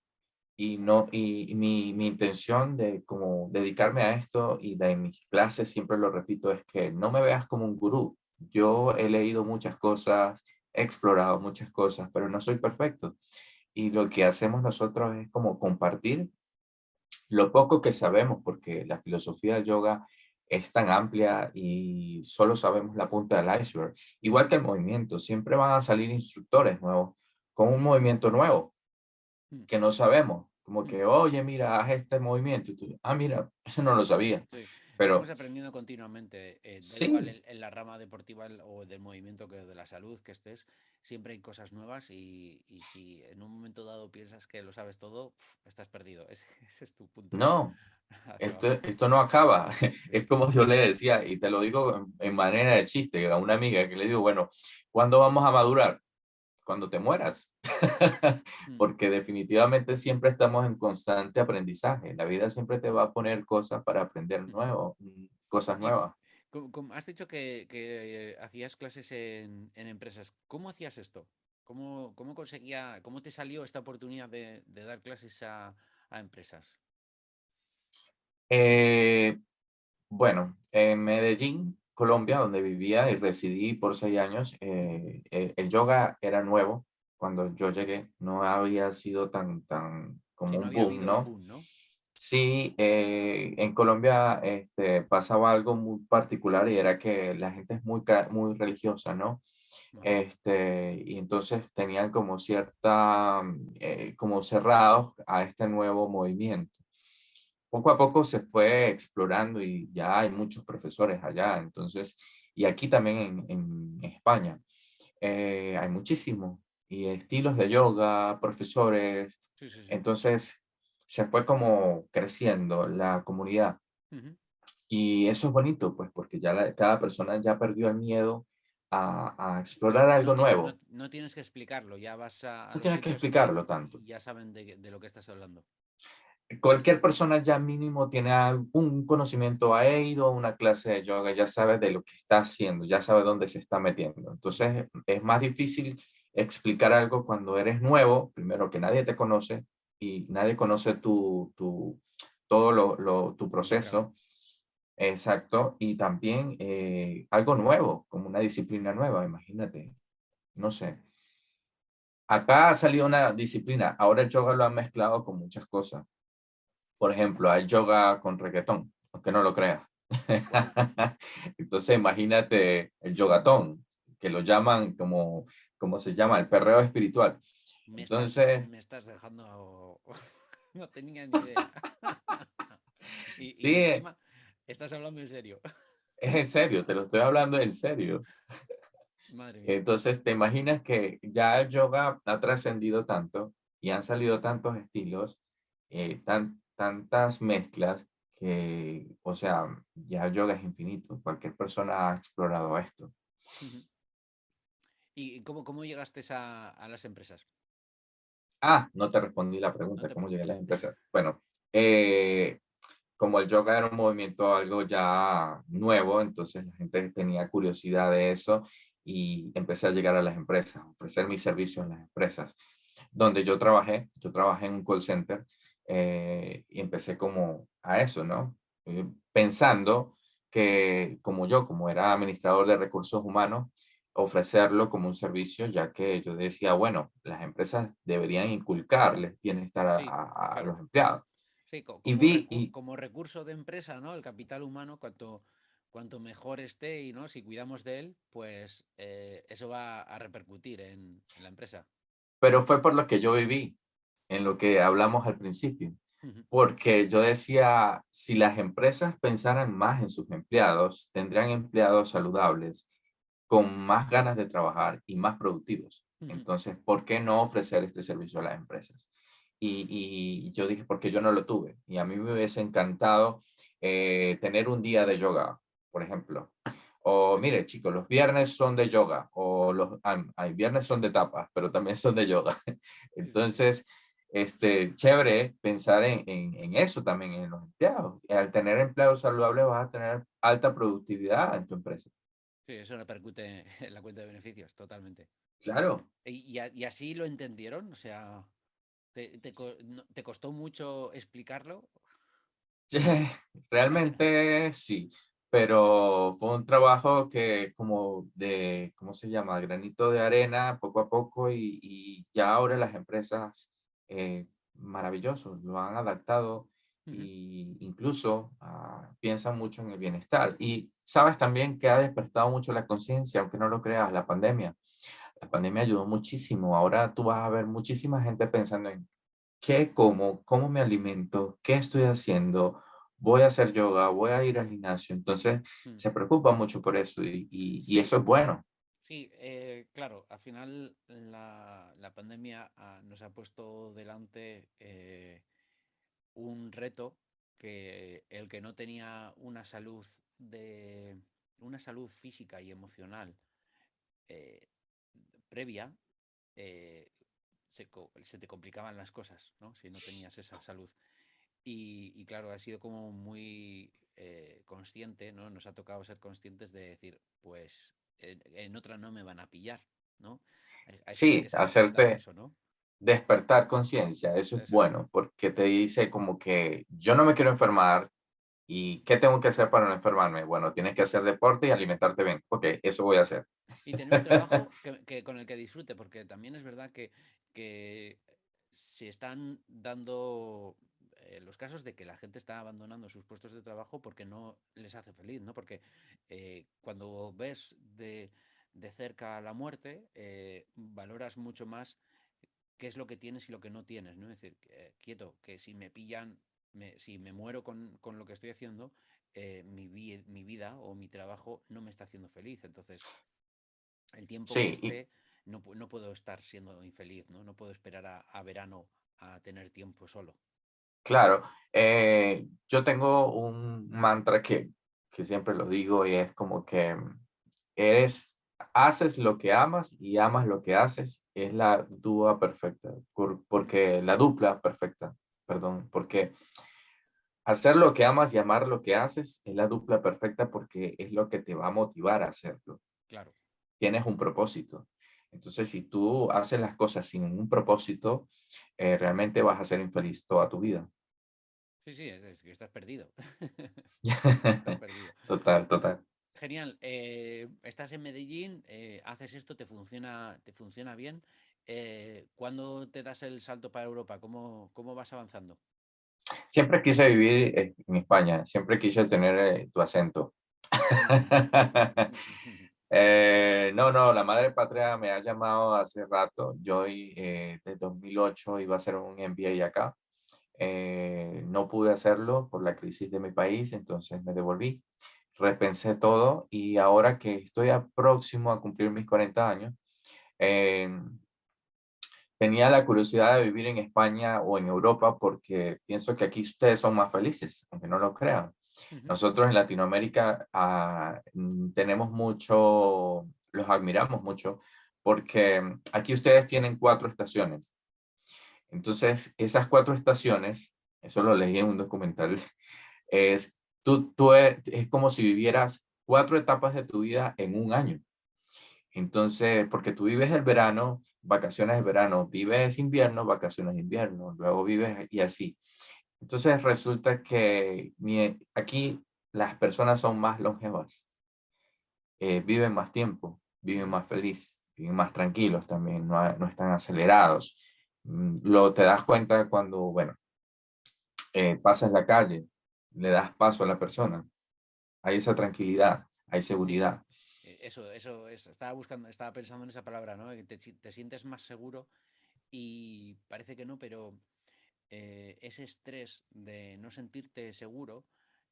Y no, y mi intención de como dedicarme a esto y de mis clases siempre lo repito es que no me veas como un gurú. Yo he leído muchas cosas, he explorado muchas cosas, pero no soy perfecto. Y lo que hacemos nosotros es como compartir lo poco que sabemos, porque la filosofía del yoga es tan amplia y solo sabemos la punta del iceberg. Igual que el movimiento, siempre van a salir instructores nuevos con un movimiento nuevo mm, que no sabemos, como mm. que, oye, mira, haz este movimiento. Y tú, ah, mira, eso no lo sabía. Sí, estamos Pero aprendiendo continuamente. Da igual sí, en la rama deportiva o del movimiento que de la salud que estés, siempre hay cosas nuevas y si en un momento dado piensas que lo sabes todo, estás perdido. Ese es tu punto no, a trabajar. esto no acaba. Sí, Es como yo le decía, y te lo digo en manera de chiste, a una amiga que le digo, bueno, ¿cuándo vamos a madurar? Cuando te mueras. mm, Porque definitivamente siempre estamos en constante aprendizaje. La vida siempre te va a poner cosas para aprender mm. cosas Y nuevas. has dicho que hacías clases en empresas. ¿Cómo hacías esto? ¿Cómo te salió esta oportunidad de dar clases a empresas? Eh, Bueno, en Medellín, Colombia, donde vivía y residí por 6 años, Ujú. el yoga era nuevo. Cuando yo llegué, no había sido tan Sí, como no un había boom, habido un ¿no? boom, ¿no? Sí, en Colombia pasaba algo muy particular y era que la gente es muy religiosa, ¿no? Ajá. Y entonces tenían como como cerrados a este nuevo movimiento. Poco a poco se fue explorando y ya hay muchos profesores allá, entonces, y aquí también en España, hay muchísimos, y estilos de yoga, profesores, Sí, sí, sí. entonces se fue como creciendo la comunidad. Ujú. Y eso es bonito, pues, porque ya cada persona ya perdió el miedo a Pues explorar algo nuevo. no tienes que explicarlo, ya vas a No los tienes que sitios explicarlo tanto. y ya saben de lo que estás hablando. Cualquier persona ya mínimo tiene algún conocimiento, ha ido a una clase de yoga, ya sabe de lo que está haciendo, ya sabe dónde se está metiendo. Ujú. Entonces es más difícil explicar algo cuando eres nuevo, primero que nadie te conoce y nadie conoce todo tu Involucrado. proceso. Exacto. Y también algo nuevo, como una disciplina nueva, imagínate. No sé. Acá ha salido una disciplina. Ahora el yoga lo han mezclado con muchas cosas. Por ejemplo, hay yoga con reggaetón, aunque no lo creas. Wow. Entonces, imagínate el yogatón, que lo llaman como, ¿cómo se llama? El perreo espiritual. Entonces, Me estás dejando. No tenía ni idea. Y sí, encima, estás hablando en serio. es en serio, te lo estoy hablando en serio. Madre mía. Entonces, te imaginas que ya el yoga ha trascendido tanto y han salido tantos estilos, tantas mezclas que, o sea, ya el yoga es infinito. Cualquier persona ha explorado esto. Ujú. ¿Y cómo llegaste a las empresas? Ah, no te respondí la No pregunta, te ¿cómo llegué a las preocupes. empresas? Bueno, eh, como el yoga era un movimiento algo ya nuevo, entonces la gente tenía curiosidad de eso y empecé a llegar a las empresas, a ofrecer mis servicios en las empresas. Donde yo trabajé en un call center y empecé como a eso, ¿no? Pensando que como yo, como era administrador de recursos humanos, ofrecerlo como un servicio, ya que yo decía, bueno, las empresas deberían inculcarles bienestar Sí, a claro. los empleados. Sí, Y vi, y como recurso de empresa, ¿no? El capital humano, cuanto mejor esté y, ¿no? Si cuidamos de él, pues eso va a repercutir en la empresa. pero fue por lo que yo viví, en lo que hablamos al principio, Ujú, porque yo decía, si las empresas pensaran más en sus empleados, tendrían empleados saludables, con más ganas de trabajar y más productivos. ujú. Entonces, ¿por qué no ofrecer este servicio a las empresas? Y yo dije, porque yo no lo tuve. Y a mí me hubiese encantado tener un día de yoga, por ejemplo. O mire, chicos, los viernes son de yoga, o hay viernes son de tapas, pero también son de yoga. Sí, sí, sí. Entonces, chévere pensar en eso también, en los empleados. Al tener empleados saludables vas a tener alta productividad en tu empresa. Sí, eso repercute en la cuenta de beneficios, totalmente. Claro. Y así lo entendieron? O sea, ¿te costó mucho explicarlo? Sí, realmente sí, pero fue un trabajo que como de, ¿cómo se llama? Granito de arena, poco a poco, y ya ahora las empresas, maravillosos, lo han adaptado Ujú, y incluso piensan mucho en el bienestar. Y sabes también que ha despertado mucho la conciencia, aunque no lo creas, la pandemia. La pandemia ayudó muchísimo. Ahora tú vas a ver muchísima gente pensando en qué como, cómo me alimento, qué estoy haciendo, voy a hacer yoga, voy a ir al gimnasio. Entonces, mm. se preocupa mucho por eso y Sí, eso es bueno. sí, claro, al final la pandemia nos ha puesto delante un reto que el que no tenía una salud física y emocional eh, previa, eh, se te complicaban las cosas, ¿no? Si no tenías esa salud. Y claro, ha sido como muy consciente, ¿no? Nos ha tocado ser conscientes de decir, pues en otra no me van a pillar, ¿no? Sí, Es aceptar hacerte eso, ¿no? despertar conciencia, eso es Eso es. bueno, porque te dice como que yo no me quiero enfermar y ¿qué tengo que hacer para no enfermarme? Bueno, tienes que hacer deporte y alimentarte bien. Ok, eso voy a hacer. Y tener un trabajo con el que disfrute, porque también es verdad que se están dando los casos de que la gente está abandonando sus puestos de trabajo porque no les hace feliz, ¿no? Porque cuando ves de cerca la muerte, valoras mucho más qué es lo que tienes y lo que no tienes, ¿no? Es decir, quieto, que si me pillan, si me muero con lo que estoy haciendo, mi vida o mi trabajo no me está haciendo feliz. Entonces, el tiempo que Sí, y esté, no puedo estar siendo infeliz, ¿no? No puedo esperar a verano a tener tiempo solo. claro, yo tengo un mantra que siempre lo digo y es como que eres, haces lo que amas y amas lo que haces, es la dúa perfecta, Mm, porque la dupla perfecta, perdón, porque hacer lo que amas y amar lo que haces es la dupla perfecta porque es lo que te va a motivar a hacerlo. claro. Tienes un propósito. Entonces, si tú haces las cosas sin un propósito, realmente vas a ser infeliz toda tu vida. Sí, sí, es que estás perdido. Estás perdido. Total, total. Genial. Estás en Medellín, haces esto, te funciona bien. ¿Cuándo te das el salto para Europa? ¿Cómo vas avanzando? Siempre quise vivir en España, siempre quise tener tu acento. No, no, la madre patria me ha llamado hace rato. Yo de 2008 iba a hacer un MBA acá. No pude hacerlo por la crisis de mi país, entonces me devolví, repensé todo y ahora que estoy próximo a cumplir mis 40 años, eh, tenía la curiosidad de vivir en España o en Europa porque pienso que aquí ustedes son más felices, aunque no lo crean. Ujú. Nosotros en Latinoamérica tenemos mucho, los admiramos mucho, porque aquí ustedes tienen 4 estaciones. Entonces, esas 4 estaciones, eso lo leí en un documental, es como si vivieras 4 etapas de tu vida en un año. Entonces, porque tú vives el verano, vacaciones de verano, vives invierno, vacaciones de invierno, luego vives y así. Entonces resulta que aquí las personas son más longevas, viven más tiempo, viven Ujú. más feliz, viven más tranquilos también, no están acelerados. Lo te das cuenta cuando, bueno, pasas la calle, le das paso a la persona, hay esa tranquilidad, hay Sí, seguridad. eso es, estaba pensando en esa palabra, ¿no? Que te sientes más seguro y parece que no, pero ese estrés de no sentirte seguro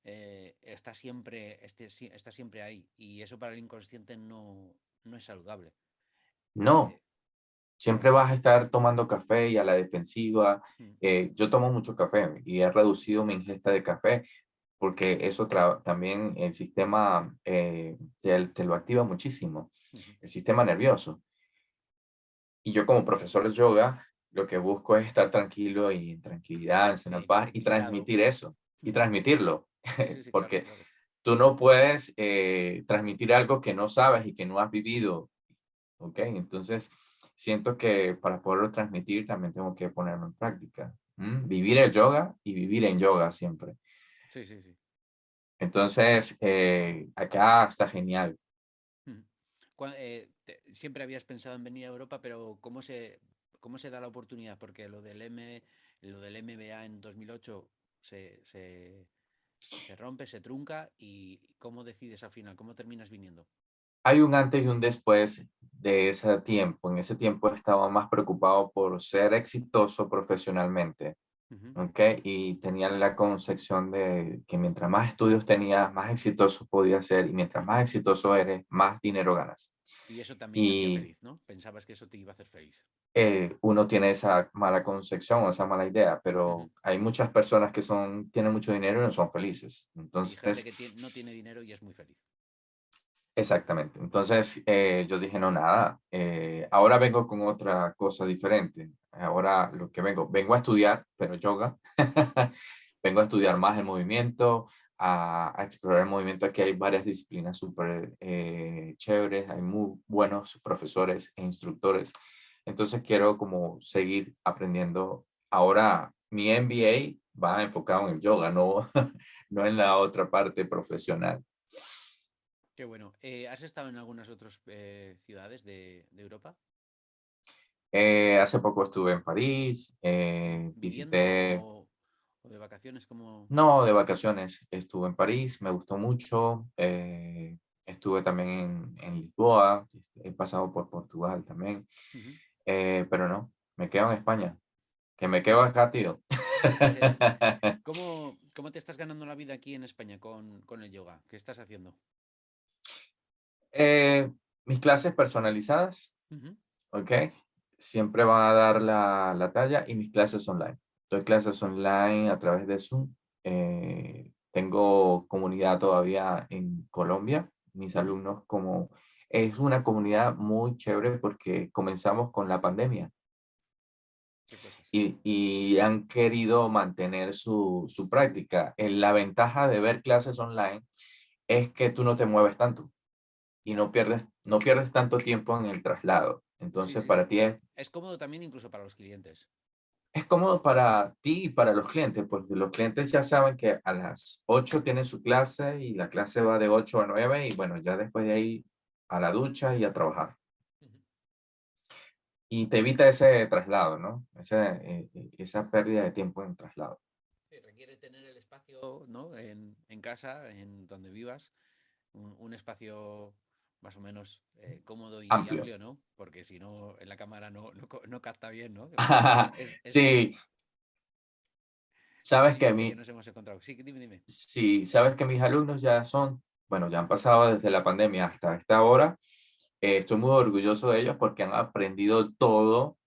está siempre ahí y eso para el inconsciente no es saludable. No, Eh, siempre vas a estar tomando café y a la defensiva. mm, Yo tomo mucho café y he reducido mi ingesta de café porque eso también el sistema te lo activa muchísimo, ujú. el sistema nervioso. Y yo como profesor de yoga, lo que busco es estar tranquilo y en tranquilidad, en Sí, paz y equilibrado. transmitir eso y Ujú. transmitirlo, Sí, sí, sí, claro, porque claro. tú no puedes transmitir algo que no sabes y que no has vivido, ¿ok? Entonces, siento que para poderlo transmitir también tengo que ponerlo en práctica. Vivir el yoga y vivir en yoga siempre. Sí, sí, sí. Entonces, acá está genial. Ujú. Siempre habías pensado en venir a Europa, pero cómo se da la oportunidad? Porque lo del MBA en 2008 se rompe, se trunca y ¿cómo decides al final? ¿Cómo terminas viniendo? Hay un antes y un después de ese tiempo. En ese tiempo estaba más preocupado por ser exitoso profesionalmente, Ujú. ¿ok? Y tenía la concepción de que mientras más estudios tenías, más exitoso podías ser y mientras más exitoso eres, más dinero ganas. Y eso también te hacía Y feliz, ¿no? Pensabas que eso te iba a hacer feliz. uno tiene esa mala concepción o esa mala idea, Ujú. pero hay muchas personas que tienen mucho dinero y no son felices. Y gente Entonces, que no tiene dinero y es muy feliz. exactamente. Entonces yo dije, no, nada, ahora vengo con otra cosa diferente. Ahora lo que vengo a estudiar, pero yoga. Vengo a estudiar más el movimiento, a explorar el movimiento. Aquí hay varias disciplinas súper chéveres, hay muy buenos profesores e instructores. Entonces quiero como seguir aprendiendo. Ahora mi MBA va enfocado en el yoga, no, no en la otra parte profesional. Qué bueno. ¿Has estado en algunas otras ciudades de Europa? Hace poco estuve en París, ¿Viviendo visité, o de vacaciones como... no, de vacaciones, estuve en París, me gustó mucho, estuve también en Lisboa, he pasado por Portugal también, Ujú. pero no, me quedo en España, que me quedo acá, tío. ¿Cómo te estás ganando la vida aquí en España con el yoga? ¿Qué estás haciendo? Eh, Mis clases personalizadas, Ujú. ¿ok? Siempre van a dar la talla y mis clases online. Doy clases online a través de Zoom. Tengo comunidad todavía en Colombia. Mis Ujú. alumnos es una comunidad muy chévere porque comenzamos con la pandemia ¿Qué cosas? y han querido mantener su práctica. La ventaja de ver clases online es que tú no te mueves tanto y Ya. no pierdes tanto tiempo en el traslado. Sí, Entonces, sí, para sí. ti Es cómodo también incluso para los clientes. Es cómodo para ti y para los clientes, porque los clientes ya saben que a las 8 tienen su clase y la clase va de 8 a 9 y bueno, ya después de ahí a la ducha y a trabajar. Ujú. Y te evita ese traslado, ¿no? Esa pérdida de tiempo en traslado. Sí, requiere tener el espacio, ¿no? En casa, en donde vivas, un espacio más o menos cómodo y Amplio. amplio, ¿no? Porque si no, en la cámara no capta bien, ¿no? Porque Sí, es el sabes que a límite que mí, nos hemos encontrado. Sí, dime, dime. sí, sabes que mis alumnos ya son, bueno, ya han pasado desde la pandemia hasta esta hora. Estoy muy orgulloso de ellos porque han aprendido todo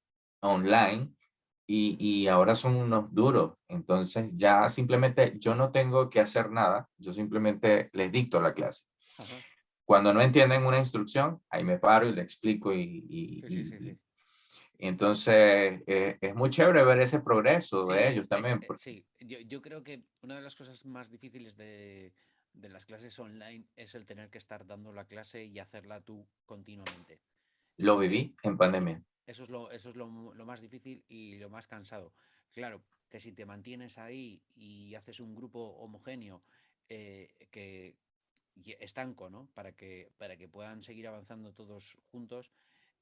online y ahora son unos duros. Entonces ya simplemente yo no tengo que hacer nada, yo simplemente les dicto la clase. Ajá. Cuando no entienden una instrucción, ahí me paro y le explico Sí, sí, sí, sí. entonces es muy chévere ver ese progreso de Sí, ellos también, porque sí. Yo creo que una de las cosas más difíciles de las clases online es el tener que estar dando la clase y hacerla tú continuamente. lo Eh, viví en sí, pandemia. eso es lo más difícil y lo más cansado. Claro, que si te mantienes ahí y haces un grupo homogéneo que estanco, ¿no? Para que puedan seguir avanzando todos juntos,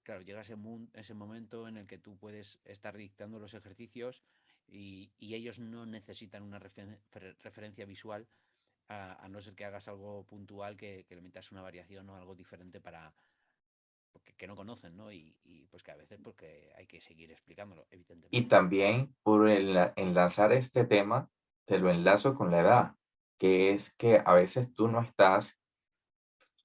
claro, llega ese momento en el que tú puedes estar dictando los ejercicios y ellos no necesitan una referencia visual a no ser que hagas algo puntual que le metas una variación o algo diferente para que no conocen, ¿no? Pues que a veces porque hay que seguir explicándolo, Y evidentemente. también por enlazar este tema, te lo enlazo con la edad, que es que a veces tú no estás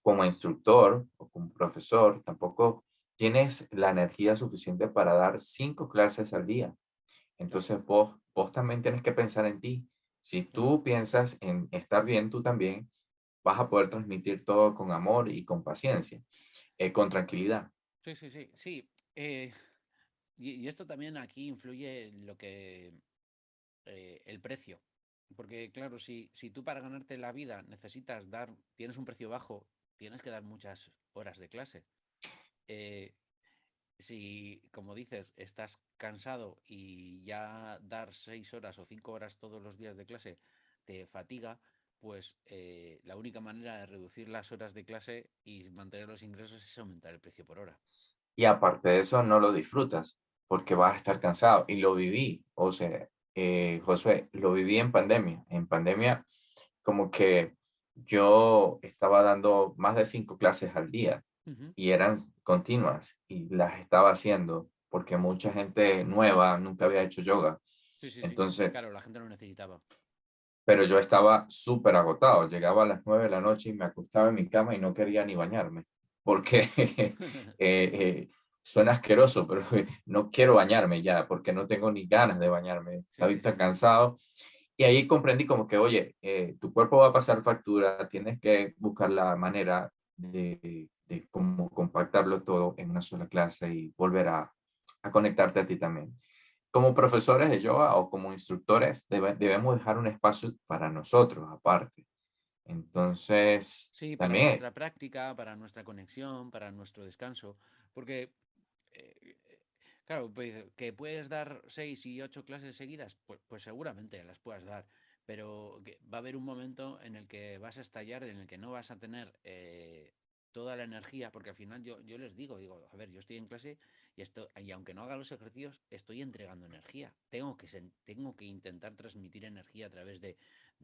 como instructor o como profesor, tampoco tienes la energía suficiente para dar 5 clases al día. Claro. Entonces vos también tienes que pensar en ti. Si Ujú. tú piensas en estar bien, tú también vas a poder transmitir todo con amor y con paciencia, con tranquilidad. Sí, sí, sí, sí. Y esto también aquí influye lo que el precio. Porque claro, si tú para ganarte la vida tienes un precio bajo, tienes que dar muchas horas de clase. Eh, si, como dices, estás cansado y ya dar 6 horas o 5 horas todos los días de clase te fatiga, pues la única manera de reducir las horas de clase y mantener los ingresos es aumentar el precio por hora. Y aparte de eso, no lo disfrutas porque vas a estar cansado. Y lo viví, o sea, Josué, lo viví en pandemia. En pandemia, como que yo estaba dando más de 5 clases al día Ujú. y eran continuas y las estaba haciendo porque mucha gente nueva nunca había hecho yoga. Sí, sí, sí. Entonces, Claro, la gente lo necesitaba. pero yo estaba súper agotado. Llegaba a las 9 de la noche y me acostaba en mi cama y no quería ni bañarme, porque suena asqueroso, pero no quiero bañarme ya, porque no tengo ni ganas de bañarme. Sí, Estaba sí, tan sí. cansado. Y ahí comprendí como que, oye, tu cuerpo va a pasar factura, tienes que buscar la manera de cómo compactarlo todo en una sola clase y volver a conectarte a ti también. Como profesores de yoga o como instructores, debemos dejar un espacio para nosotros aparte. Entonces, Sí, para también, nuestra práctica, para nuestra conexión, para nuestro descanso. Porque, eh, claro, pues, que puedes dar 6 y 8 clases seguidas, pues seguramente las puedas dar. Pero va a haber un momento en el que vas a estallar, en el que no vas a tener toda la energía, porque al final yo les digo, a ver, yo estoy en clase y aunque no haga los ejercicios, estoy entregando energía. Tengo que intentar transmitir energía a través de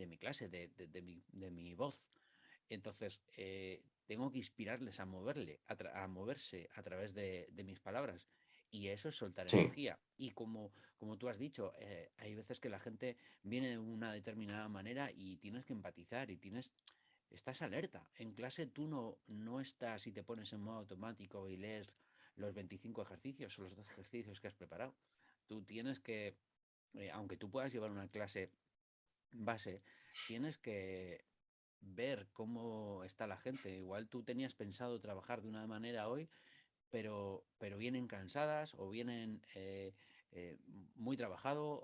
mi clase, de mi voz. Entonces, tengo que inspirarles a moverse a través de mis palabras. Y eso es soltar sí, energía. Y como tú has dicho, hay veces que la gente viene de una determinada manera y tienes que empatizar y estás alerta. En clase tú no estás y te pones en modo automático y lees los 25 ejercicios o los 12 ejercicios que has preparado. Tú tienes que, aunque tú puedas llevar una clase base, tienes que ver cómo está la gente. Igual tú tenías pensado trabajar de una manera hoy, pero vienen cansadas o vienen eh, muy trabajado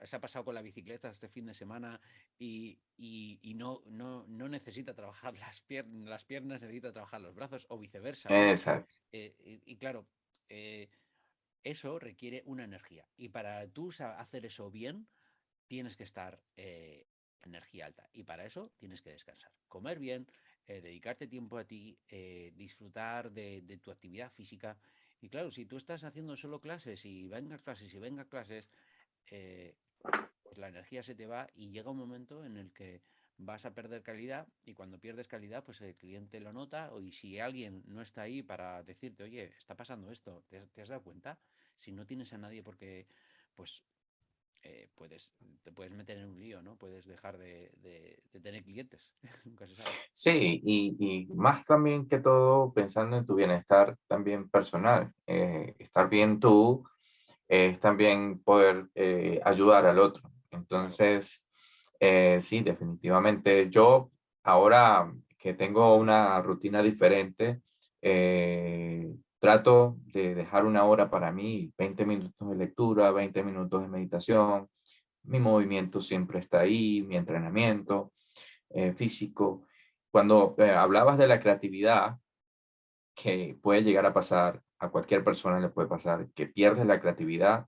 se ha pasado con la bicicleta este fin de semana y no necesita trabajar las piernas, necesita trabajar los brazos o viceversa. exacto. Y claro, eh, eso requiere una energía. Y para tú hacer eso bien, tienes que estar energía alta. Y para eso tienes que descansar. Comer bien, dedicarte tiempo a ti, disfrutar de tu actividad física. Y claro, si tú estás haciendo solo clases y venga clases y venga clases, eh, pues la energía se te va y llega un momento en el que vas a perder calidad y cuando pierdes calidad, pues el cliente lo nota y si alguien no está ahí para decirte, oye, está pasando esto, ¿te has dado cuenta? Si no tienes a nadie porque, pues, te puedes meter en un lío, ¿no? Puedes dejar de tener clientes, nunca se sabe. Sí, y más también que todo pensando en tu bienestar también personal. Estar bien tú es también poder ayudar al otro. Claro. Entonces, sí, definitivamente. Yo ahora que tengo una rutina diferente, trato de dejar una hora para mí, 20 minutos de lectura, 20 minutos de meditación. Mi movimiento siempre está ahí, mi entrenamiento físico. Cuando hablabas de la creatividad, que puede llegar a pasar, a cualquier persona le puede pasar, que pierdes la creatividad,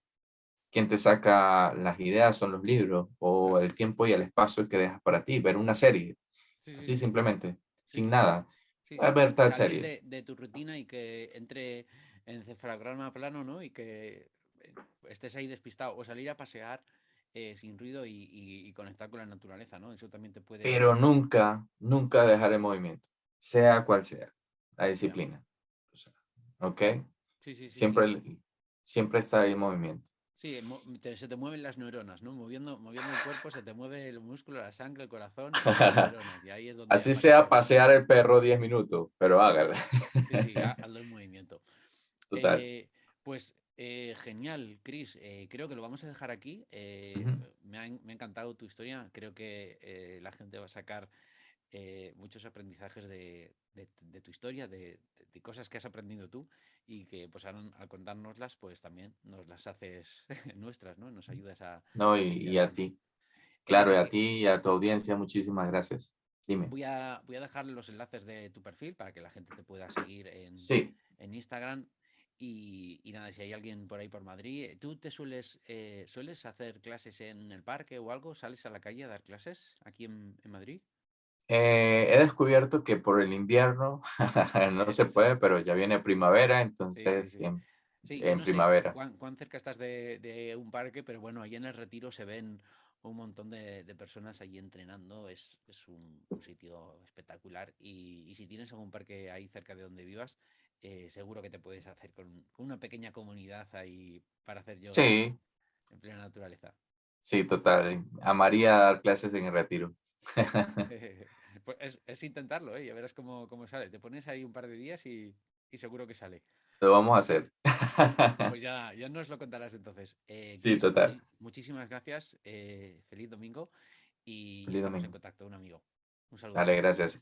quien te saca las ideas son los libros o Claro. el tiempo y el espacio que dejas para ti, ver una serie, Sí, sí, así sí. simplemente, Sí, sin sí, sí. nada. Sí, Voy a sí. ver tal Salir serie. de tu rutina y que entre en cefalograma plano, ¿no? Y que estés ahí despistado. O salir a pasear sin ruido y conectar con la naturaleza, ¿no? Eso también te puede. Pero nunca, nunca dejar el movimiento, sea cual sea la Ya. disciplina. O sea, ¿ok? Sí, sí, sí, sí. Siempre, siempre está ahí en movimiento. Sí, se te mueven las neuronas, ¿no? Moviendo el cuerpo, se te mueve el músculo, la sangre, el corazón y las neuronas. Y ahí es donde Así sea aparece. pasear el perro 10 minutos, pero Sí, hágala. sí. Sí, sí, hazlo en movimiento. Total. Pues genial, Chris. Creo que lo vamos a dejar aquí. Ujú. Me ha encantado tu historia. Creo que la gente va a sacar muchos aprendizajes de tu historia, de cosas que has aprendido tú y que pues al contárnoslas, pues también nos las haces nuestras, ¿no? Nos ayudas No, a seguir y a adelante. ti. Claro, y a Que ti y a tu audiencia, muchísimas gracias. Dime. voy a dejarle los enlaces de tu perfil para que la gente te pueda seguir Sí, en Instagram. Y nada, si hay alguien por ahí por Madrid, ¿tú sueles hacer clases en el parque o algo? ¿Sales a la calle a dar clases aquí en Madrid? he descubierto que por el invierno no se puede, pero ya viene primavera, Sí, sí, entonces sí. Sí, yo en no sé primavera. cuán cerca estás de un parque, pero bueno, ahí en el Retiro se ven un montón de personas allí entrenando. Es un sitio espectacular. Y si tienes algún parque ahí cerca de donde vivas, seguro que te puedes hacer con una pequeña comunidad ahí para hacer yoga Sí, en plena naturaleza. sí, total. Amaría dar clases en el retiro. Pues es intentarlo, ¿eh? Ya verás cómo sale. Te pones ahí un par de días y seguro que sale. Lo vamos a hacer. Pues ya nos lo contarás entonces. Sí, Chris, total. muchísimas gracias. Feliz domingo y Feliz estamos en domingo. contacto, un amigo. Un saludo. Dale, gracias.